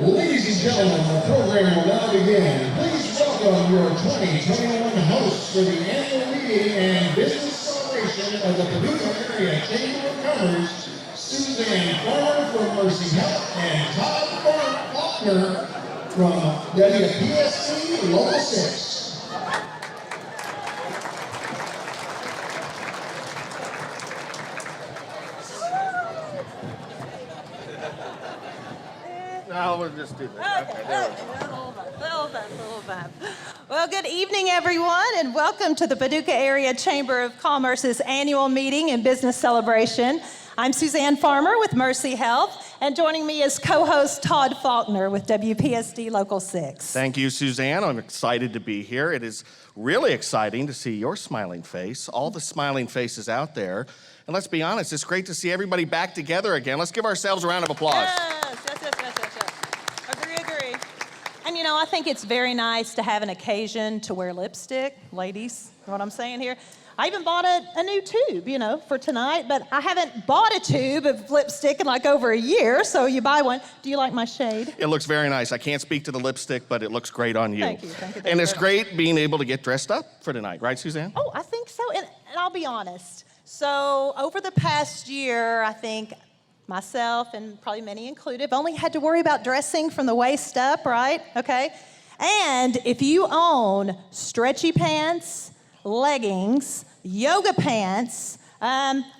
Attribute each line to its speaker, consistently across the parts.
Speaker 1: Ladies and gentlemen, the program will now begin. Please welcome your 2021 hosts for the annual meeting and business celebration of the Paducah Area Chamber of Commerce, Suzanne Farmer from Mercy Health and Todd Faulkner from WPSC Local 6.
Speaker 2: No, we'll just do that.
Speaker 3: Okay. Little vibe. Well, good evening, everyone, and welcome to the Paducah Area Chamber of Commerce's annual meeting and business celebration. I'm Suzanne Farmer with Mercy Health, and joining me is co-host Todd Faulkner with WPSD Local 6.
Speaker 2: Thank you, Suzanne. I'm excited to be here. It is really exciting to see your smiling face, all the smiling faces out there. And let's be honest, it's great to see everybody back together again. Let's give ourselves a round of applause.
Speaker 3: Yes. Agree. And you know, I think it's very nice to have an occasion to wear lipstick. Ladies, know what I'm saying here? I even bought a new tube, for tonight, but I haven't bought a tube of lipstick in like over a year, so you buy one. Do you like my shade?
Speaker 2: It looks very nice. I can't speak to the lipstick, but it looks great on you.
Speaker 3: Thank you.
Speaker 2: And it's great being able to get dressed up for tonight, right, Suzanne?
Speaker 3: Oh, I think so, and I'll be honest. So over the past year, I think myself, and probably many included, have only had to worry about dressing from the waist up, right? Okay? And if you own stretchy pants, leggings, yoga pants,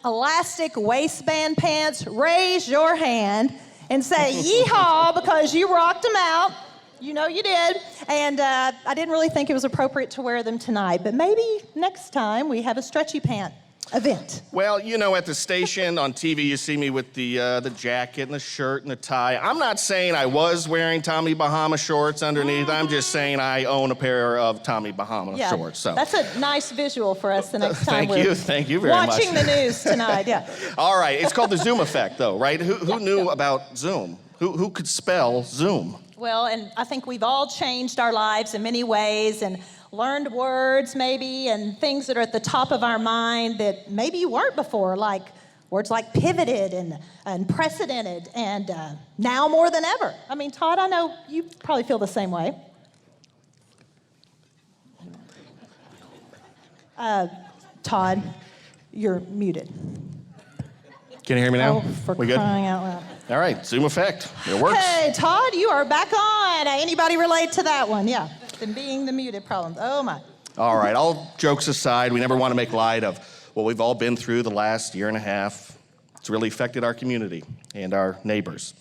Speaker 3: elastic waistband pants, raise your hand and say yeehaw because you rocked them out. You know you did. And I didn't really think it was appropriate to wear them tonight, but maybe next time we have a stretchy pant event.
Speaker 2: Well, at the station on TV, you see me with the jacket and the shirt and the tie. I'm not saying I was wearing Tommy Bahama shorts underneath. I'm just saying I own a pair of Tommy Bahama shorts. So
Speaker 3: that's a nice visual for us the next time
Speaker 2: Thank you very much.
Speaker 3: Watching the news tonight, yeah.
Speaker 2: All right, it's called the Zoom effect, though, right? Who knew about Zoom? Who could spell Zoom?
Speaker 3: Well, and I think we've all changed our lives in many ways and learned words maybe and things that are at the top of our mind that maybe you weren't before, like words like pivoted and unprecedented and now more than ever. I mean, Todd, I know you probably feel the same way. Todd, you're muted.
Speaker 2: Can you hear me now?
Speaker 3: Oh, for
Speaker 2: We good?
Speaker 3: crying out loud.
Speaker 2: All right, Zoom effect. It works.
Speaker 3: Hey, Todd, you are back on. Anybody relate to that one? Yeah. Than being the muted problem. Oh, my.
Speaker 2: All right, all jokes aside, we never want to make light of what we've all been through the last year and a half. It's really affected our community and our neighbors.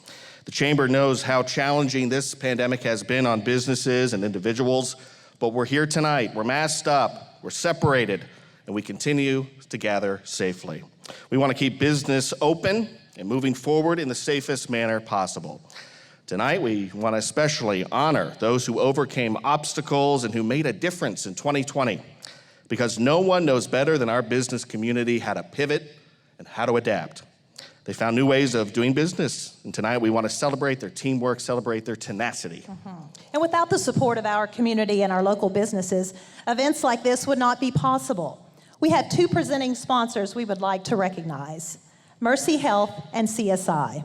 Speaker 2: The Chamber knows how challenging this pandemic has been on businesses and individuals, but we're here tonight. We're masked up, we're separated, and we continue to gather safely. We want to keep business open and moving forward in the safest manner possible. Tonight, we want to especially honor those who overcame obstacles and who made a difference in 2020, because no one knows better than our business community how to pivot and how to adapt. They found new ways of doing business, and tonight we want to celebrate their teamwork, celebrate their tenacity.
Speaker 3: And without the support of our community and our local businesses, events like this would not be possible. We have two presenting sponsors we would like to recognize: Mercy Health and CSI.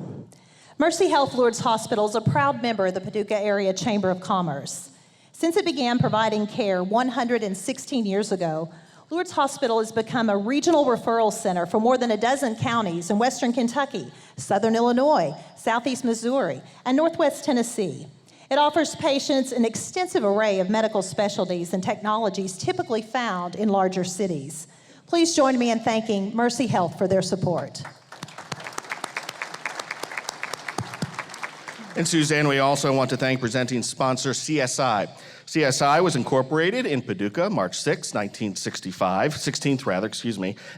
Speaker 3: Mercy Health Lourdes Hospital is a proud member of the Paducah Area Chamber of Commerce. Since it began providing care 116 years ago, Lourdes Hospital has become a regional referral center for more than a dozen counties in western Kentucky, southern Illinois, southeast Missouri, and northwest Tennessee. It offers patients an extensive array of medical specialties and technologies typically found in larger cities. Please join me in thanking Mercy Health for their support.
Speaker 2: And Suzanne, we also want to thank presenting sponsor CSI. CSI was incorporated in Paducah March 6, 1965, 16th rather,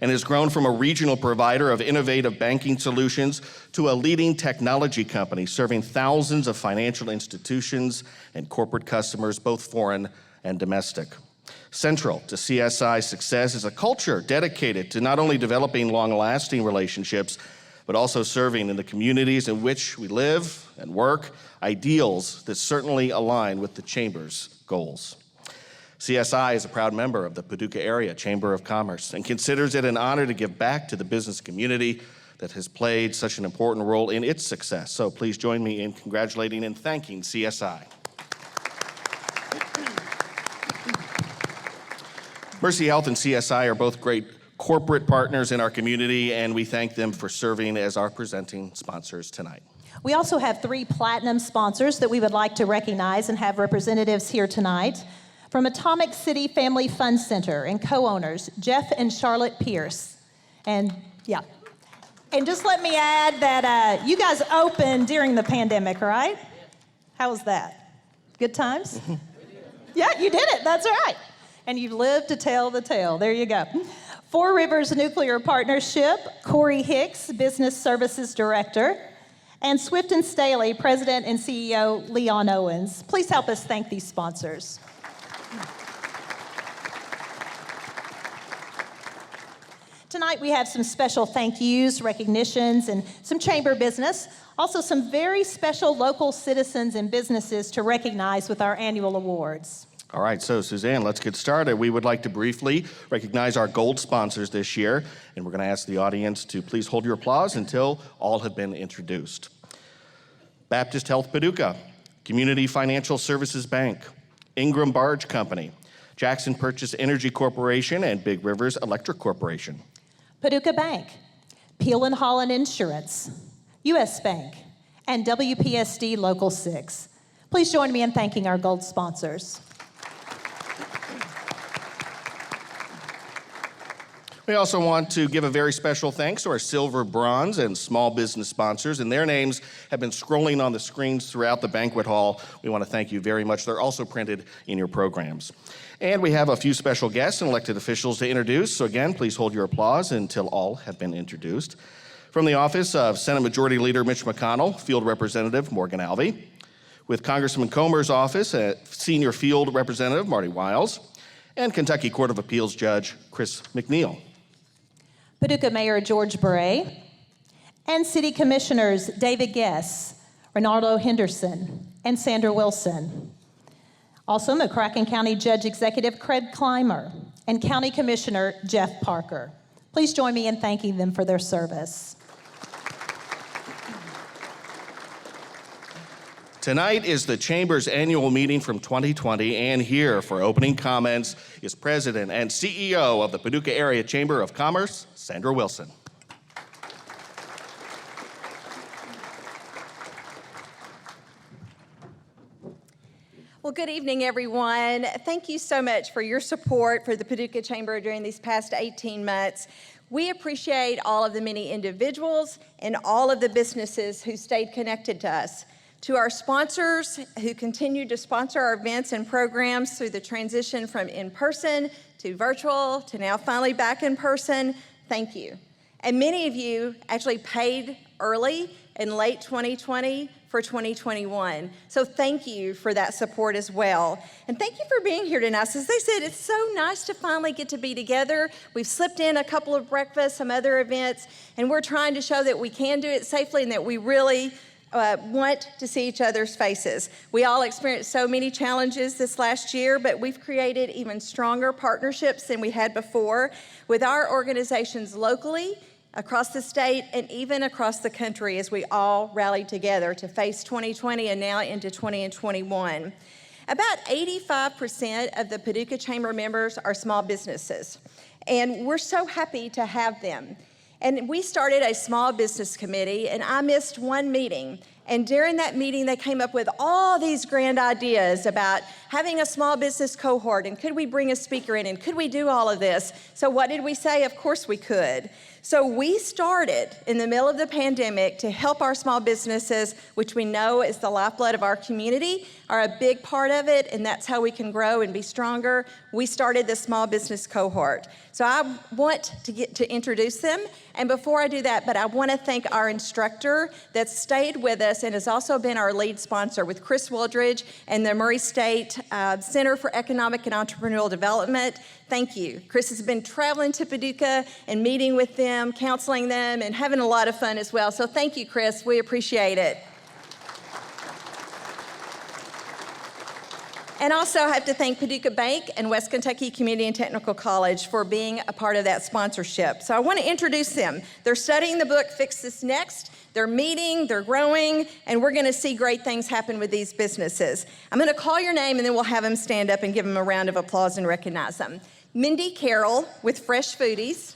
Speaker 2: and has grown from a regional provider of innovative banking solutions to a leading technology company serving thousands of financial institutions and corporate customers, both foreign and domestic. Central to CSI's success is a culture dedicated to not only developing long-lasting relationships, but also serving in the communities in which we live and work, ideals that certainly align with the Chamber's goals. CSI is a proud member of the Paducah Area Chamber of Commerce and considers it an honor to give back to the business community that has played such an important role in its success. So please join me in congratulating and thanking CSI. Mercy Health and CSI are both great corporate partners in our community, and we thank them for serving as our presenting sponsors tonight.
Speaker 3: We also have 3 platinum sponsors that we would like to recognize and have representatives here tonight. From Atomic City Family Fun Center and co-owners, Jeff and Charlotte Pierce. And just let me add that you guys opened during the pandemic, right? How was that? Good times? Yeah, you did it, that's right. And you lived to tell the tale, there you go. Four Rivers Nuclear Partnership, Corey Hicks, Business Services Director, and Swift and Staley, President and CEO Leon Owens. Please help us thank these sponsors. Tonight we have some special thank yous, recognitions, and some chamber business. Also some very special local citizens and businesses to recognize with our annual awards.
Speaker 2: All right, so Suzanne, let's get started. We would like to briefly recognize our gold sponsors this year, and we're going to ask the audience to please hold your applause until all have been introduced. Baptist Health Paducah, Community Financial Services Bank, Ingram Barge Company, Jackson Purchase Energy Corporation, and Big Rivers Electric Corporation.
Speaker 3: Paducah Bank, Peel and Holland Insurance, U.S. Bank, and WPSD Local 6. Please join me in thanking our gold sponsors.
Speaker 2: We also want to give a very special thanks to our silver, bronze, and small business sponsors, and their names have been scrolling on the screens throughout the banquet hall. We want to thank you very much. They're also printed in your programs. And we have a few special guests and elected officials to introduce, so again, please hold your applause until all have been introduced. From the office of Senate Majority Leader Mitch McConnell, Field Representative Morgan Alvey. With Congressman Comer's office, Senior Field Representative Marty Wiles, and Kentucky Court of Appeals Judge Chris McNeil.
Speaker 3: Paducah Mayor George Bray, and City Commissioners David Guess, Ronaldo Henderson, and Sandra Wilson. Also, McCracken County Judge Executive Craig Clymer, and County Commissioner Jeff Parker. Please join me in thanking them for their service.
Speaker 2: Tonight is the Chamber's annual meeting from 2020, and here for opening comments is President and CEO of the Paducah Area Chamber of Commerce, Sandra Wilson.
Speaker 4: Well, good evening, everyone. Thank you so much for your support for the Paducah Chamber during these past 18 months. We appreciate all of the many individuals and all of the businesses who stayed connected to us. To our sponsors who continue to sponsor our events and programs through the transition from in-person to virtual to now finally back in person, thank you. And many of you actually paid early in late 2020 for 2021. So thank you for that support as well. And thank you for being here tonight. As they said, it's so nice to finally get to be together. We've slipped in a couple of breakfasts, some other events, and we're trying to show that we can do it safely and that we really want to see each other's faces. We all experienced so many challenges this last year, but we've created even stronger partnerships than we had before with our organizations locally, across the state, and even across the country as we all rallied together to face 2020 and now into 2021. About 85% of the Paducah Chamber members are small businesses, and we're so happy to have them. And we started a small business committee, and I missed one meeting. And during that meeting, they came up with all these grand ideas about having a small business cohort, and could we bring a speaker in, and could we do all of this? So what did we say? Of course we could. So we started in the middle of the pandemic to help our small businesses, which we know is the lifeblood of our community, are a big part of it, and that's how we can grow and be stronger. We started the small business cohort. So I want to get to introduce them, and before I do that, but I want to thank our instructor that stayed with us and has also been our lead sponsor with Chris Wooldridge and the Murray State Center for Economic and Entrepreneurial Development. Thank you. Chris has been traveling to Paducah and meeting with them, counseling them, and having a lot of fun as well. So thank you, Chris. We appreciate it. And also I have to thank Paducah Bank and West Kentucky Community and Technical College for being a part of that sponsorship. So I want to introduce them. They're studying the book, Fix This Next. They're meeting, they're growing, and we're going to see great things happen with these businesses. I'm going to call your name, and then we'll have them stand up and give them a round of applause and recognize them. Mindy Carroll with Fresh Foodies,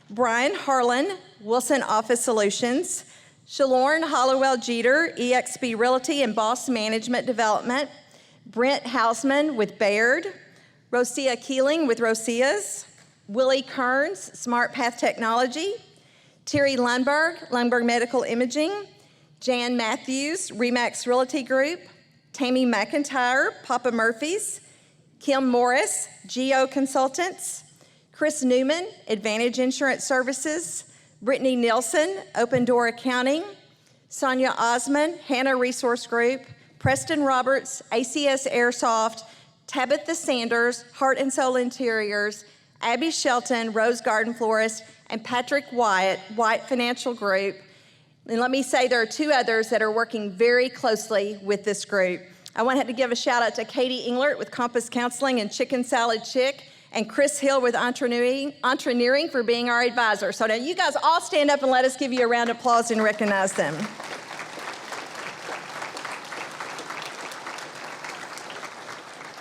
Speaker 4: Brian Harlan, Wilson Office Solutions, Shalorn Hollowell Jeter, eXp Realty and Boss Management Development, Brent Hausman with Baird, Rosia Keeling with Rosia's, Willie Kearns, Smart Path Technology, Terry Lundberg Medical Imaging, Jan Matthews, Remax Realty Group, Tammy McIntyre, Papa Murphy's, Kim Morris, Geo Consultants, Chris Newman, Advantage Insurance Services, Brittany Nielsen, Open Door Accounting, Sonia Osman, Hannah Resource Group, Preston Roberts, ACS Airsoft, Tabitha Sanders, Heart and Soul Interiors, Abby Shelton, Rose Garden Florist, and Patrick Wyatt, White Financial Group. And let me say there are two others that are working very closely with this group. I want to give a shout out to Katie Englert with Compass Counseling and Chicken Salad Chick, and Chris Hill with Entrepreneuring for being our advisor. So now you guys all stand up and let us give you a round of applause and recognize them.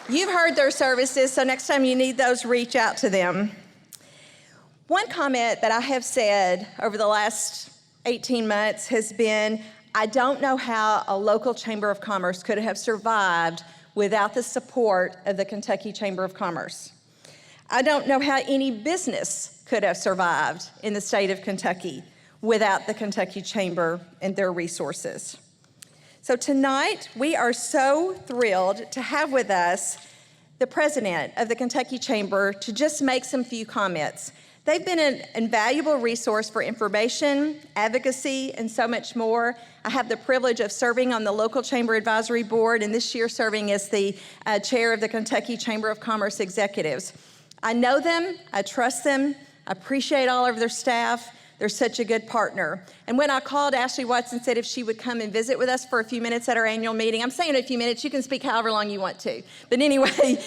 Speaker 4: You've heard their services, so next time you need those, reach out to them. One comment that I have said over the last 18 months has been, I don't know how a local Chamber of Commerce could have survived without the support of the Kentucky Chamber of Commerce. I don't know how any business could have survived in the state of Kentucky without the Kentucky Chamber and their resources. So tonight, we are so thrilled to have with us the president of the Kentucky Chamber to just make some few comments. They've been an invaluable resource for information, advocacy, and so much more. I have the privilege of serving on the local Chamber Advisory Board, and this year serving as the chair of the Kentucky Chamber of Commerce Executives. I know them, I trust them, I appreciate all of their staff. They're such a good partner. And when I called, Ashley Watson said if she would come and visit with us for a few minutes at our annual meeting. I'm saying a few minutes, you can speak however long you want to. But anyway,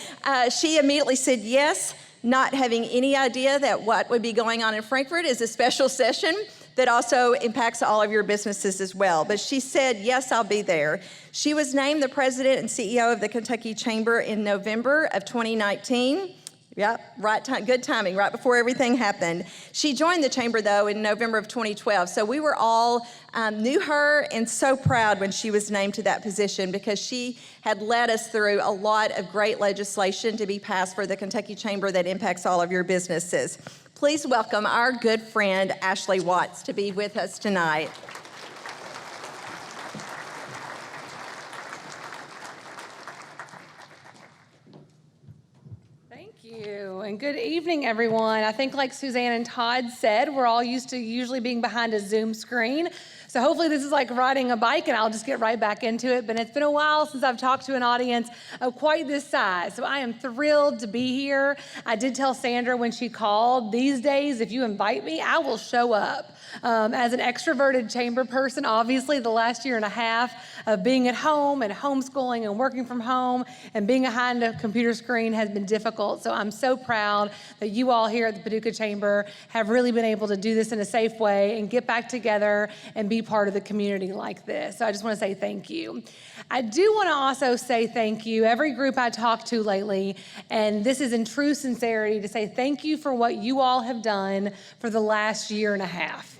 Speaker 4: she immediately said yes, not having any idea that what would be going on in Frankfort is a special session that also impacts all of your businesses as well. But she said, yes, I'll be there. She was named the president and CEO of the Kentucky Chamber in November of 2019. Yep, right time, good timing, right before everything happened. She joined the chamber, though, in November of 2012. So we were all knew her and so proud when she was named to that position because she had led us through a lot of great legislation to be passed for the Kentucky Chamber that impacts all of your businesses. Please welcome our good friend, Ashley Watts, to be with us tonight.
Speaker 5: And good evening, everyone. I think like Suzanne and Todd said, we're all used to usually being behind a Zoom screen. So hopefully this is like riding a bike and I'll just get right back into it. But it's been a while since I've talked to an audience of quite this size. So I am thrilled to be here. I did tell Sandra when she called, these days, if you invite me, I will show up. As an extroverted chamber person, obviously the last year and a half of being at home and homeschooling and working from home and being behind a computer screen has been difficult. So I'm so proud that you all here at the Paducah Chamber have really been able to do this in a safe way and get back together and be part of the community like this. So I just want to say thank you. I do want to also say thank you. Every group I talked to lately, and this is in true sincerity, to say thank you for what you all have done for the last year and a half.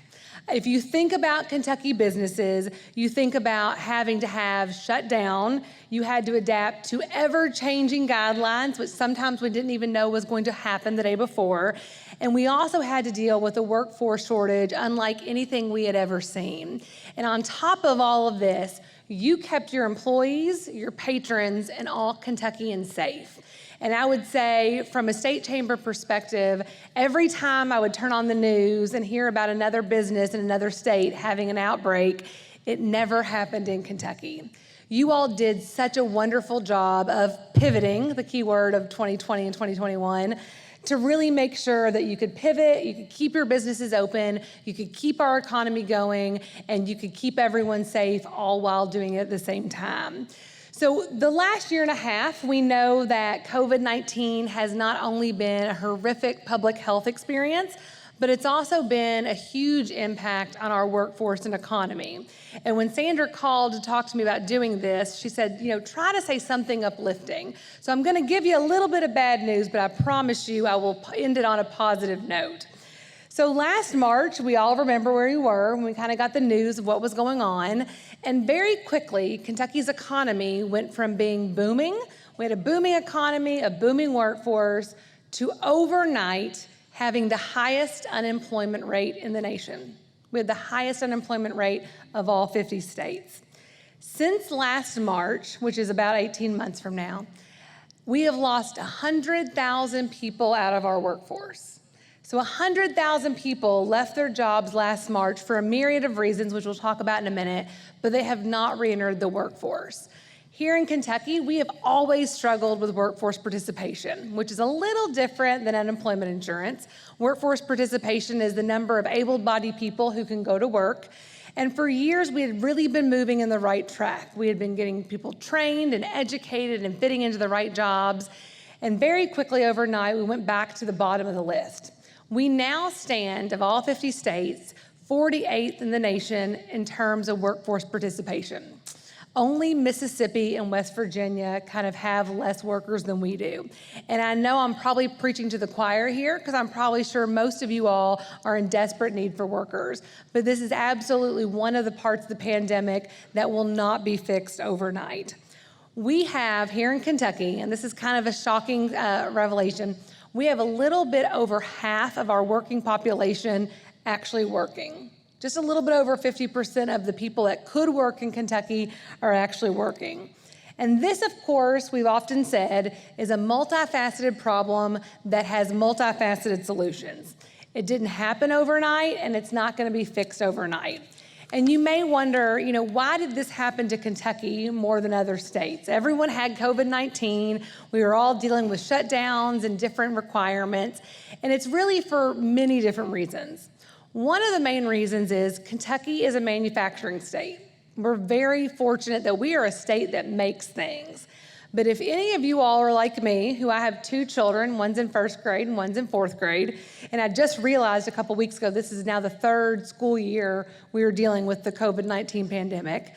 Speaker 5: If you think about Kentucky businesses, you think about having to have shut down. You had to adapt to ever-changing guidelines, which sometimes we didn't even know was going to happen the day before. And we also had to deal with a workforce shortage unlike anything we had ever seen. And on top of all of this, you kept your employees, your patrons, and all Kentuckians safe. And I would say from a state chamber perspective, every time I would turn on the news and hear about another business in another state having an outbreak, it never happened in Kentucky. You all did such a wonderful job of pivoting, the key word of 2020 and 2021, to really make sure that you could pivot, you could keep your businesses open, you could keep our economy going, and you could keep everyone safe, all while doing it at the same time. So the last year and a half, we know that COVID-19 has not only been a horrific public health experience, but it's also been a huge impact on our workforce and economy. And when Sandra called to talk to me about doing this, she said, try to say something uplifting. So I'm gonna give you a little bit of bad news, but I promise you I will end it on a positive note. So last March, we all remember where we were when we kind of got the news of what was going on. And very quickly, Kentucky's economy went from being booming, we had a booming economy, a booming workforce, to overnight having the highest unemployment rate in the nation. We had the highest unemployment rate of all 50 states. Since last March, which is about 18 months from now, we have lost 100,000 people out of our workforce. So 100,000 people left their jobs last March for a myriad of reasons, which we'll talk about in a minute, but they have not re-entered the workforce. Here in Kentucky, we have always struggled with workforce participation, which is a little different than unemployment insurance. Workforce participation is the number of able-bodied people who can go to work. And for years, we had really been moving in the right track. We had been getting people trained and educated and fitting into the right jobs. And very quickly overnight, we went back to the bottom of the list. We now stand, of all 50 states, 48th in the nation in terms of workforce participation. Only Mississippi and West Virginia kind of have less workers than we do. And I know I'm probably preaching to the choir here because I'm probably sure most of you all are in desperate need for workers. But this is absolutely one of the parts of the pandemic that will not be fixed overnight. We have here in Kentucky, and this is kind of a shocking revelation, we have a little bit over half of our working population actually working. Just a little bit over 50% of the people that could work in Kentucky are actually working. And this, of course, we've often said, is a multifaceted problem that has multifaceted solutions. It didn't happen overnight, and it's not going to be fixed overnight. And you may wonder, why did this happen to Kentucky more than other states? Everyone had COVID-19. We were all dealing with shutdowns and different requirements. And it's really for many different reasons. One of the main reasons is Kentucky is a manufacturing state. We're very fortunate that we are a state that makes things. But if any of you all are like me, who I have two children, one's in first grade and one's in fourth grade, and I just realized a couple weeks ago, this is now the third school year we are dealing with the COVID-19 pandemic.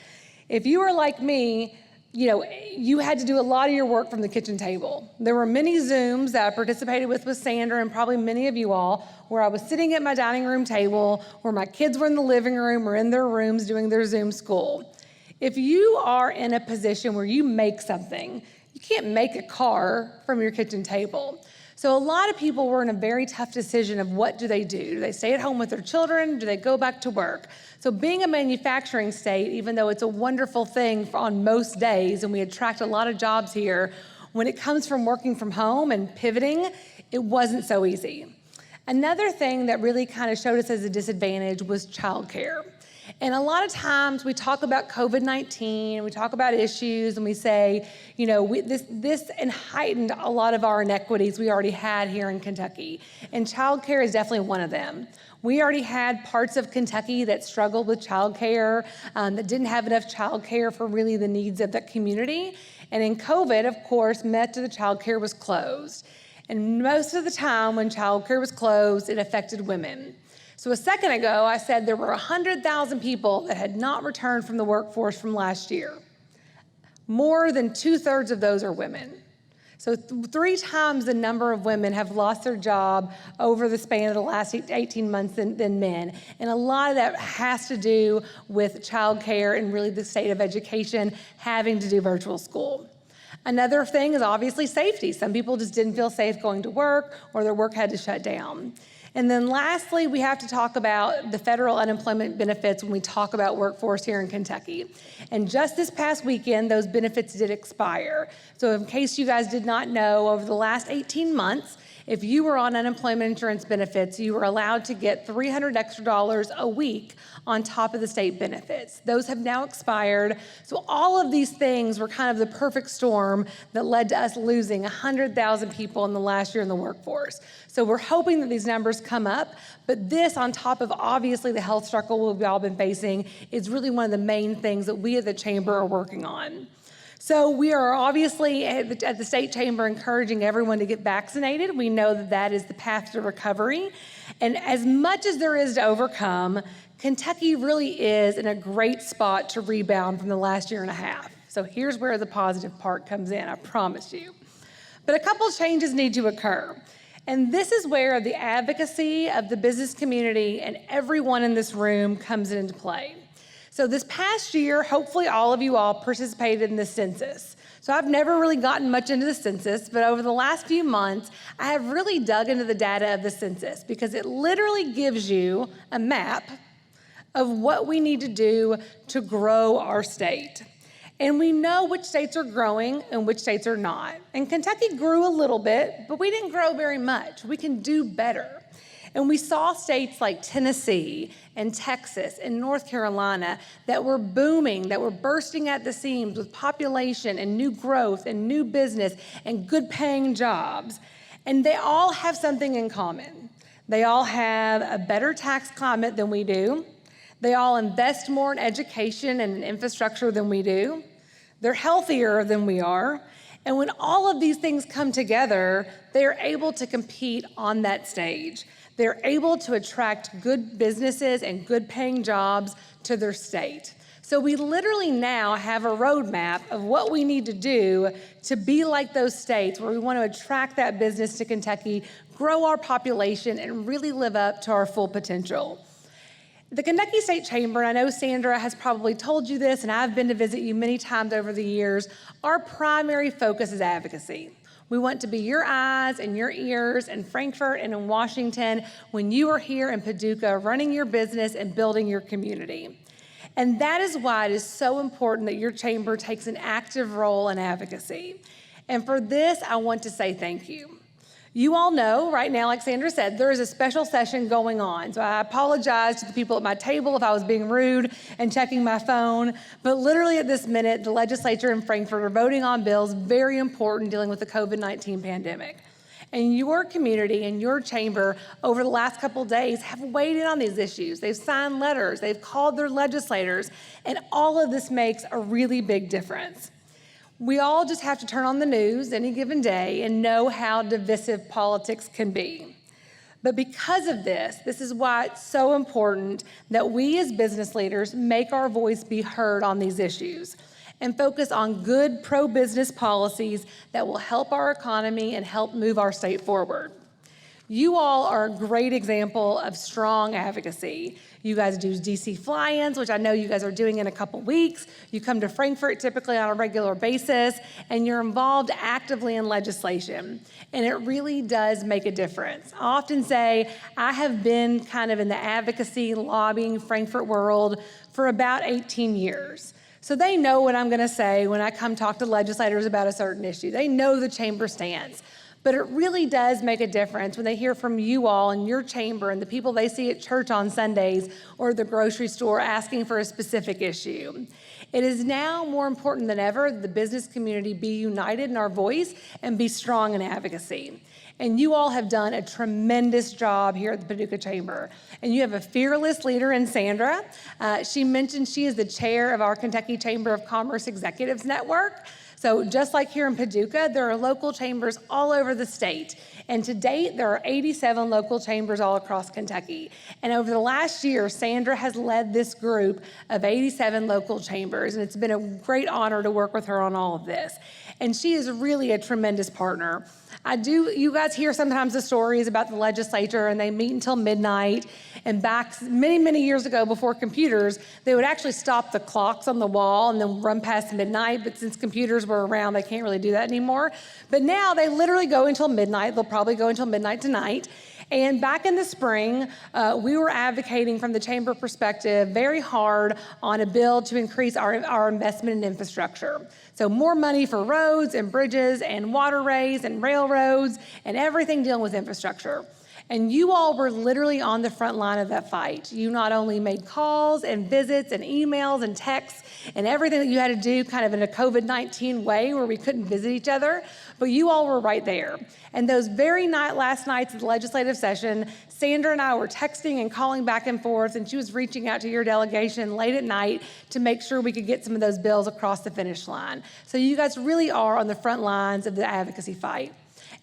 Speaker 5: If you are like me, you had to do a lot of your work from the kitchen table. There were many Zooms that I participated with Sandra and probably many of you all, where I was sitting at my dining room table, where my kids were in the living room or in their rooms doing their Zoom school. If you are in a position where you make something, you can't make a car from your kitchen table. So a lot of people were in a very tough decision of what do they do? Do they stay at home with their children? Do they go back to work? So being a manufacturing state, even though it's a wonderful thing on most days, and we attract a lot of jobs here, when it comes from working from home and pivoting, it wasn't so easy. Another thing that really kind of showed us as a disadvantage was childcare. And a lot of times we talk about COVID-19, and we talk about issues, and we say, this heightened a lot of our inequities we already had here in Kentucky. And childcare is definitely one of them. We already had parts of Kentucky that struggled with childcare, that didn't have enough childcare for really the needs of the community. And in COVID, of course, much of the childcare was closed. And most of the time when childcare was closed, it affected women. So a second ago, I said there were 100,000 people that had not returned from the workforce from last year. More than 2/3 of those are women. So 3 times the number of women have lost their job over the span of the last 18 months than men. And a lot of that has to do with childcare and really the state of education having to do virtual school. Another thing is obviously safety. Some people just didn't feel safe going to work, or their work had to shut down. And then lastly, we have to talk about the federal unemployment benefits when we talk about workforce here in Kentucky. And just this past weekend, those benefits did expire. So in case you guys did not know, over the last 18 months, If you were on unemployment insurance benefits, you were allowed to get $300 extra a week on top of the state benefits. Those have now expired. So all of these things were kind of the perfect storm that led to us losing 100,000 people in the last year in the workforce. So we're hoping that these numbers come up, but this, on top of obviously the health struggle we've all been facing, is really one of the main things that we at the Chamber are working on. So we are obviously at the State Chamber encouraging everyone to get vaccinated. We know that that is the path to recovery. And as much as there is to overcome, Kentucky really is in a great spot to rebound from the last year and a half. So here's where the positive part comes in, I promise you. But a couple changes need to occur. And this is where the advocacy of the business community and everyone in this room comes into play. So this past year, hopefully all of you all participated in the census. So I've never really gotten much into the census, but over the last few months, I have really dug into the data of the census because it literally gives you a map of what we need to do to grow our state. And we know which states are growing and which states are not. And Kentucky grew a little bit, but we didn't grow very much. We can do better. And we saw states like Tennessee and Texas and North Carolina that were booming, that were bursting at the seams with population and new growth and new business and good paying jobs. And they all have something in common. They all have a better tax climate than we do. They all invest more in education and in infrastructure than we do. They're healthier than we are. And when all of these things come together, they are able to compete on that stage. They're able to attract good businesses and good paying jobs to their state. So we literally now have a roadmap of what we need to do to be like those states where we want to attract that business to Kentucky, grow our population, and really live up to our full potential. The Kentucky State Chamber, and I know Sandra has probably told you this, and I've been to visit you many times over the years, our primary focus is advocacy. We want to be your eyes and your ears in Frankfort and in Washington when you are here in Paducah running your business and building your community. And that is why it is so important that your chamber takes an active role in advocacy. And for this, I want to say thank you. You all know right now, like Sandra said, there is a special session going on. So I apologize to the people at my table if I was being rude and checking my phone. But literally at this minute, the legislature in Frankfort are voting on bills very important dealing with the COVID-19 pandemic. And your community and your chamber over the last couple of days have weighed in on these issues. They've signed letters, they've called their legislators, and all of this makes a really big difference. We all just have to turn on the news any given day and know how divisive politics can be. But because of this is why it's so important that we as business leaders make our voice be heard on these issues and focus on good pro-business policies that will help our economy and help move our state forward. You all are a great example of strong advocacy. You guys do DC fly-ins, which I know you guys are doing in a couple weeks. You come to Frankfort typically on a regular basis, and you're involved actively in legislation. And it really does make a difference. I often say I have been kind of in the advocacy, lobbying Frankfort world for about 18 years. So they know what I'm gonna say when I come talk to legislators about a certain issue. They know the chamber stance. But it really does make a difference when they hear from you all in your chamber and the people they see at church on Sundays or the grocery store asking for a specific issue. It is now more important than ever that the business community be united in our voice and be strong in advocacy. And you all have done a tremendous job here at the Paducah Chamber. And you have a fearless leader in Sandra. She mentioned she is the chair of our Kentucky Chamber of Commerce Executives Network. So just like here in Paducah, there are local chambers all over the state. And to date, there are 87 local chambers all across Kentucky. And over the last year, Sandra has led this group of 87 local chambers. And it's been a great honor to work with her on all of this. And she is really a tremendous partner. You guys hear sometimes the stories about the legislature and they meet until midnight. And back many, many years ago before computers, they would actually stop the clocks on the wall and then run past midnight. But since computers were around, they can't really do that anymore. But now they literally go until midnight. They'll probably go until midnight tonight. And back in the spring, we were advocating from the chamber perspective very hard on a bill to increase our investment in infrastructure. So more money for roads and bridges and waterways and railroads and everything dealing with infrastructure. And you all were literally on the front line of that fight. You not only made calls and visits and emails and texts and everything that you had to do kind of in a COVID-19 way where we couldn't visit each other, but you all were right there. And those very last nights of the legislative session, Sandra and I were texting and calling back and forth, and she was reaching out to your delegation late at night to make sure we could get some of those bills across the finish line. So you guys really are on the front lines of the advocacy fight.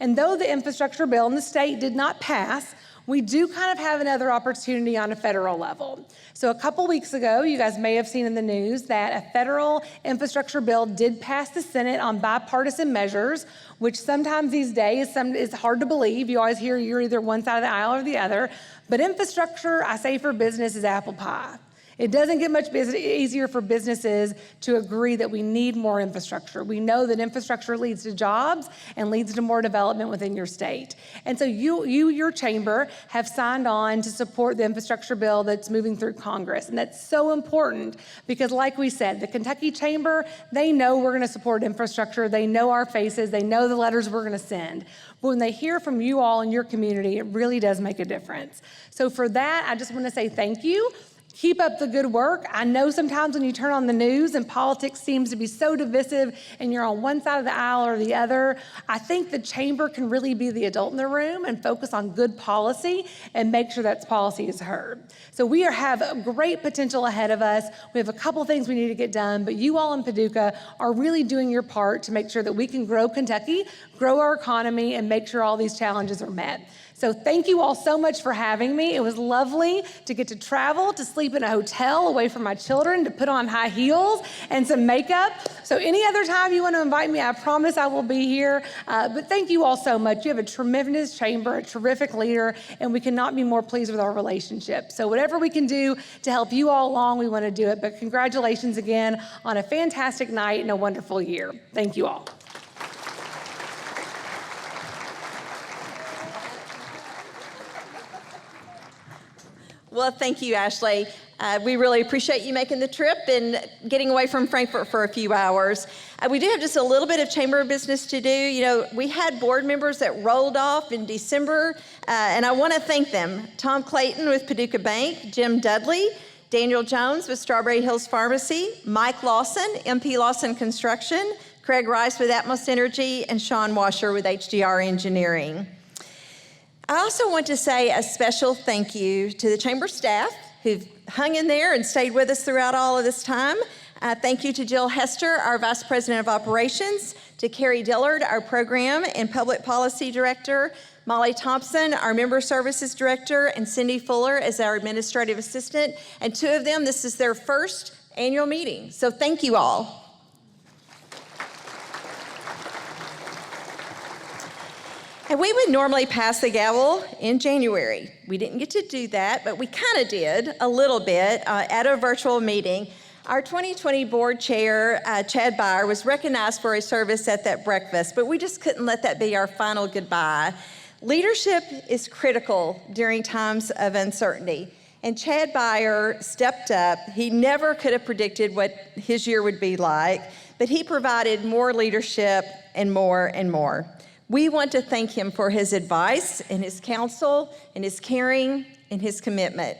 Speaker 5: And though the infrastructure bill in the state did not pass, we do kind of have another opportunity on a federal level. So a couple weeks ago, you guys may have seen in the news that a federal infrastructure bill did pass the Senate on bipartisan measures, which sometimes these days is hard to believe. You always hear you're either one side of the aisle or the other. But infrastructure, I say for business, is apple pie. It doesn't get much easier for businesses to agree that we need more infrastructure. We know that infrastructure leads to jobs and leads to more development within your state. And so your chamber, have signed on to support the infrastructure bill that's moving through Congress. And that's so important because, like we said, the Kentucky Chamber, they know we're going to support infrastructure. They know our faces. They know the letters we're going to send. But when they hear from you all in your community, it really does make a difference. So for that, I just want to say thank you. Keep up the good work. I know sometimes when you turn on the news and politics seems to be so divisive and you're on one side of the aisle or the other, I think the chamber can really be the adult in the room and focus on good policy and make sure that policy is heard. So we have great potential ahead of us. We have a couple things we need to get done, but you all in Paducah are really doing your part to make sure that we can grow Kentucky, grow our economy, and make sure all these challenges are met. So thank you all so much for having me. It was lovely to get to travel, to sleep in a hotel away from my children, to put on high heels and some makeup. So any other time you want to invite me, I promise I will be here. But thank you all so much. You have a tremendous chamber, a terrific leader, and we cannot be more pleased with our relationship. So whatever we can do to help you all along, we want to do it. But congratulations again on a fantastic night and a wonderful year. Thank you all.
Speaker 4: Well, thank you, Ashley. We really appreciate you making the trip and getting away from Frankfort for a few hours. We do have just a little bit of chamber business to do. You know, we had board members that rolled off in December, and I want to thank them. Tom Clayton with Paducah Bank, Jim Dudley, Daniel Jones with Strawberry Hills Pharmacy, Mike Lawson, MP Lawson Construction, Craig Rice with Atmos Energy, and Sean Washer with HDR Engineering. I also want to say a special thank you to the chamber staff who've hung in there and stayed with us throughout all of this time. Thank you to Jill Hester, our Vice President of Operations, to Carrie Dillard, our Program and Public Policy Director, Molly Thompson, our Member Services Director, and Cindy Fuller as our Administrative Assistant. And two of them, this is their first annual meeting. So thank you all. And we would normally pass the gavel in January. We didn't get to do that, but we kind of did a little bit at a virtual meeting. Our 2020 board chair, Chad Byer, was recognized for his service at that breakfast, but we just couldn't let that be our final goodbye. Leadership is critical during times of uncertainty, and Chad Byer stepped up. He never could have predicted what his year would be like, but he provided more leadership and more and more. We want to thank him for his advice and his counsel and his caring and his commitment.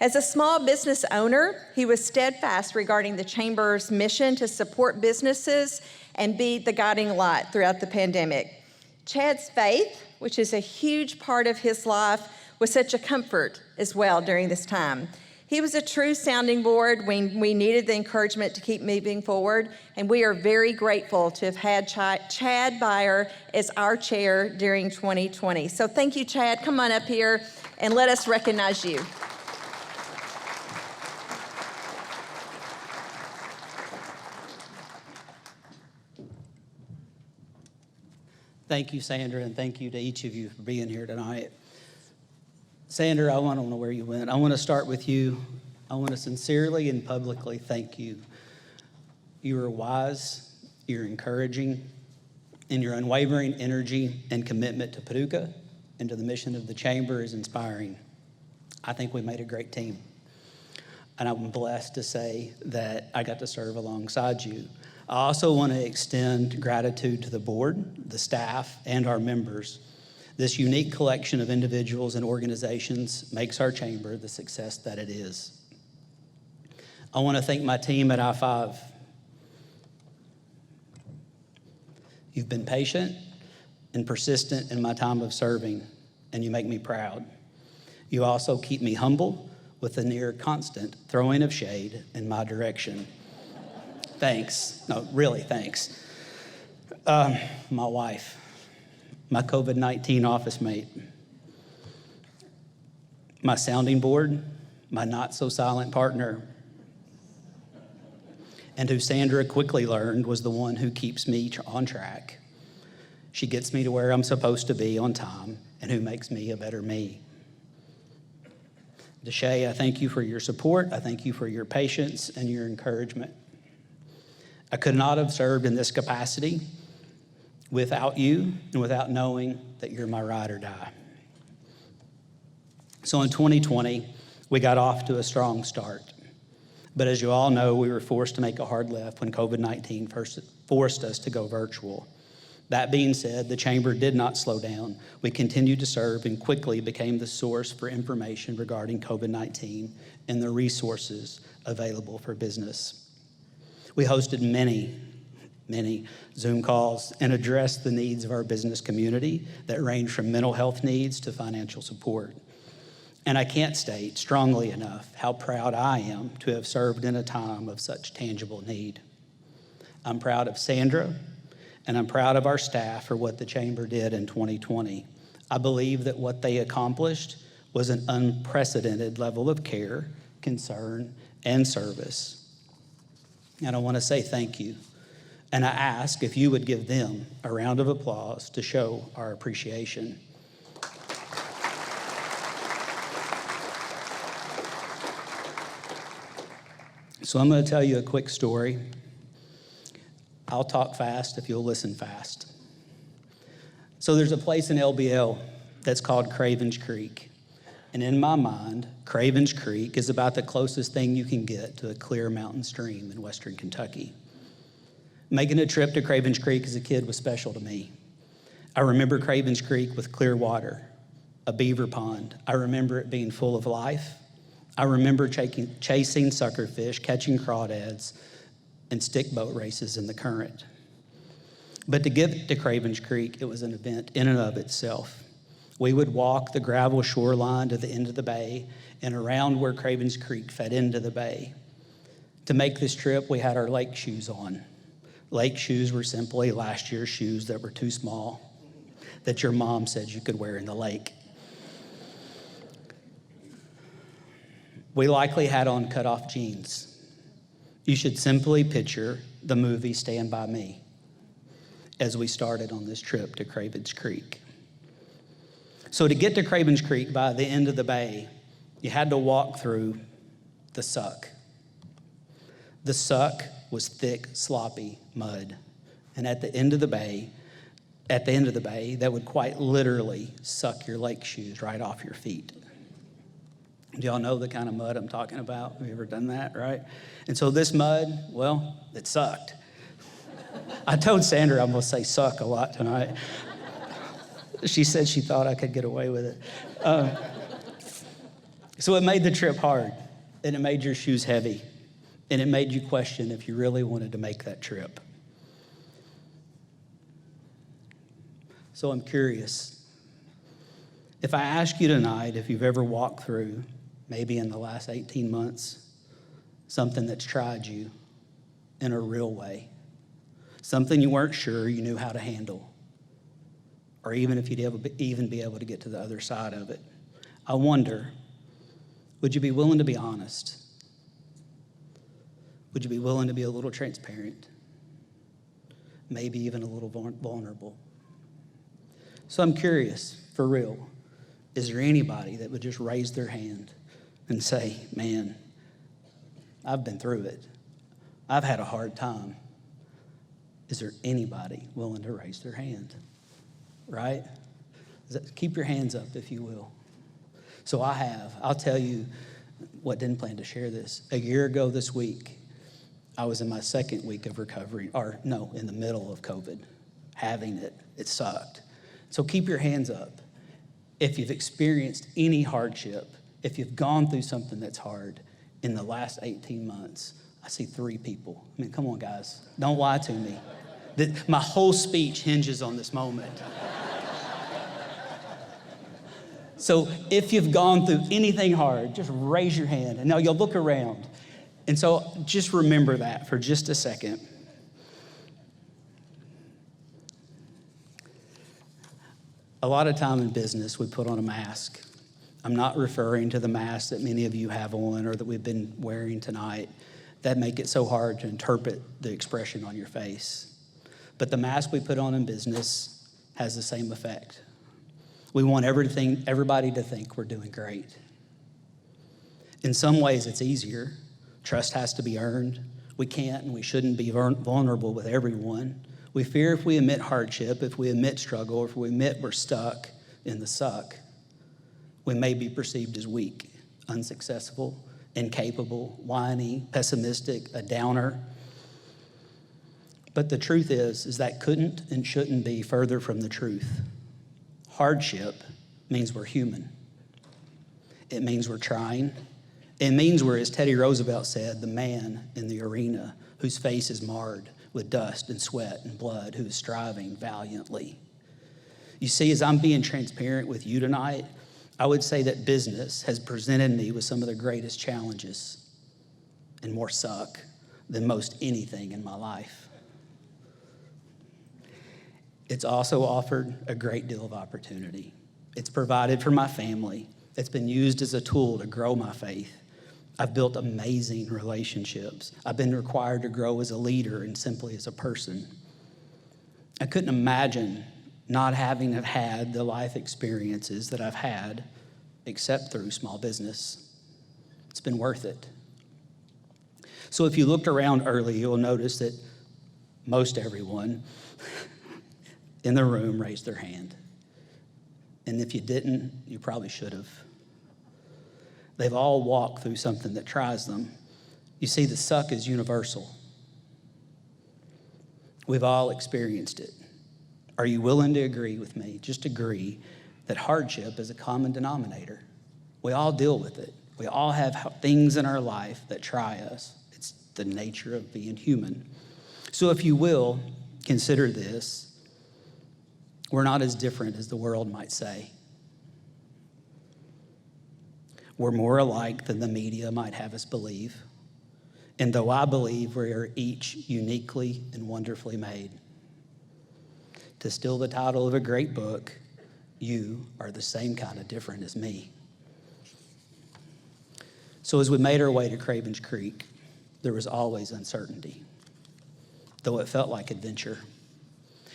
Speaker 4: As a small business owner, he was steadfast regarding the chamber's mission to support businesses and be the guiding light throughout the pandemic. Chad's faith, which is a huge part of his life, was such a comfort as well during this time. He was a true sounding board when we needed the encouragement to keep moving forward, and we are very grateful to have had Chad Byer as our chair during 2020. So thank you, Chad. Come on up here and let us recognize you.
Speaker 6: Thank you, Sandra, and thank you to each of you for being here tonight. Sandra, I don't know where you went. I want to start with you. I want to sincerely and publicly thank you. You are wise, you're encouraging, and your unwavering energy and commitment to Paducah and to the mission of the Chamber is inspiring. I think we made a great team. And I'm blessed to say that I got to serve alongside you. I also want to extend gratitude to the board, the staff, and our members. This unique collection of individuals and organizations makes our chamber the success that it is. I want to thank my team at I-5. You've been patient and persistent in my time of serving, and you make me proud. You also keep me humble with a near constant throwing of shade in my direction. Thanks. No, really, thanks. My wife, my COVID-19 office mate, my sounding board, my not-so-silent partner, and who Sandra quickly learned was the one who keeps me on track. She gets me to where I'm supposed to be on time, and who makes me a better me. Deshay, I thank you for your support. I thank you for your patience and your encouragement. I could not have served in this capacity without you and without knowing that you're my ride or die. So in 2020, we got off to a strong start. But as you all know, we were forced to make a hard left when COVID-19 first forced us to go virtual. That being said, the Chamber did not slow down. We continued to serve and quickly became the source for information regarding COVID-19 and the resources available for business. We hosted many Zoom calls and addressed the needs of our business community that range from mental health needs to financial support. And I can't state strongly enough how proud I am to have served in a time of such tangible need. I'm proud of Sandra, and I'm proud of our staff for what the Chamber did in 2020. I believe that what they accomplished was an unprecedented level of care, concern, and service. And I want to say thank you. And I ask if you would give them a round of applause to show our appreciation. So I'm going to tell you a quick story. I'll talk fast if you'll listen fast. So there's a place in LBL that's called Cravens Creek. And in my mind, Cravens Creek is about the closest thing you can get to a clear mountain stream in western Kentucky. Making a trip to Cravens Creek as a kid was special to me. I remember Cravens Creek with clear water, a beaver pond. I remember it being full of life. I remember chasing suckerfish, catching crawdads, and stick boat races in the current. But to get to Cravens Creek, it was an event in and of itself. We would walk the gravel shoreline to the end of the bay and around where Cravens Creek fed into the bay. To make this trip, we had our lake shoes on. Lake shoes were simply last year's shoes that were too small, that your mom said you could wear in the lake. We likely had on cut-off jeans. You should simply picture the movie Stand By Me as we started on this trip to Cravens Creek. So to get to Cravens Creek by the end of the bay, you had to walk through the suck. The suck was thick, sloppy mud. And at the end of the bay, that would quite literally suck your lake shoes right off your feet. Do y'all know the kind of mud I'm talking about? Have you ever done that, right? And so this mud, well, it sucked. I told Sandra I'm going to say suck a lot tonight. She said she thought I could get away with it. So it made the trip hard, and it made your shoes heavy, and it made you question if you really wanted to make that trip. So I'm curious. If I ask you tonight if you've ever walked through, maybe in the last 18 months, something that's tried you in a real way, something you weren't sure you knew how to handle, or even if you'd even be able to get to the other side of it, I wonder, would you be willing to be honest? Would you be willing to be a little transparent? Maybe even a little vulnerable? So I'm curious, for real, is there anybody that would just raise their hand and say, man, I've been through it. I've had a hard time. Is there anybody willing to raise their hand? Right? Keep your hands up, if you will. So I'll tell you what, didn't plan to share this. A year ago this week, I was in my second week of recovery, in the middle of COVID, having it. It sucked. So keep your hands up. If you've experienced any hardship, if you've gone through something that's hard in the last 18 months, I see 3 people. I mean, come on, guys. Don't lie to me. My whole speech hinges on this moment. So if you've gone through anything hard, just raise your hand. And now you'll look around. And so just remember that for just a second. A lot of time in business, we put on a mask. I'm not referring to the mask that many of you have on or that we've been wearing tonight that make it so hard to interpret the expression on your face. But the mask we put on in business has the same effect. We want everybody to think we're doing great. In some ways, it's easier. Trust has to be earned. We can't and we shouldn't be vulnerable with everyone. We fear if we admit hardship, if we admit struggle, if we admit we're stuck in the suck, we may be perceived as weak, unsuccessful, incapable, whiny, pessimistic, a downer. But the truth is that couldn't and shouldn't be further from the truth. Hardship means we're human. It means we're trying. It means we're, as Teddy Roosevelt said, the man in the arena whose face is marred with dust and sweat and blood, who is striving valiantly. You see, as I'm being transparent with you tonight, I would say that business has presented me with some of the greatest challenges and more suck than most anything in my life. It's also offered a great deal of opportunity. It's provided for my family. It's been used as a tool to grow my faith. I've built amazing relationships. I've been required to grow as a leader and simply as a person. I couldn't imagine not having have had the life experiences that I've had except through small business. It's been worth it. So if you looked around early, you'll notice that most everyone in the room raised their hand. And if you didn't, you probably should have. They've all walked through something that tries them. You see, the suck is universal. We've all experienced it. Are you willing to agree with me? Just agree that hardship is a common denominator. We all deal with it. We all have things in our life that try us. It's the nature of being human. So if you will, consider this. We're not as different as the world might say. We're more alike than the media might have us believe. And though I believe we are each uniquely and wonderfully made, to steal the title of a great book, you are the same kind of different as me. So as we made our way to Cravens Creek, there was always uncertainty, though it felt like adventure.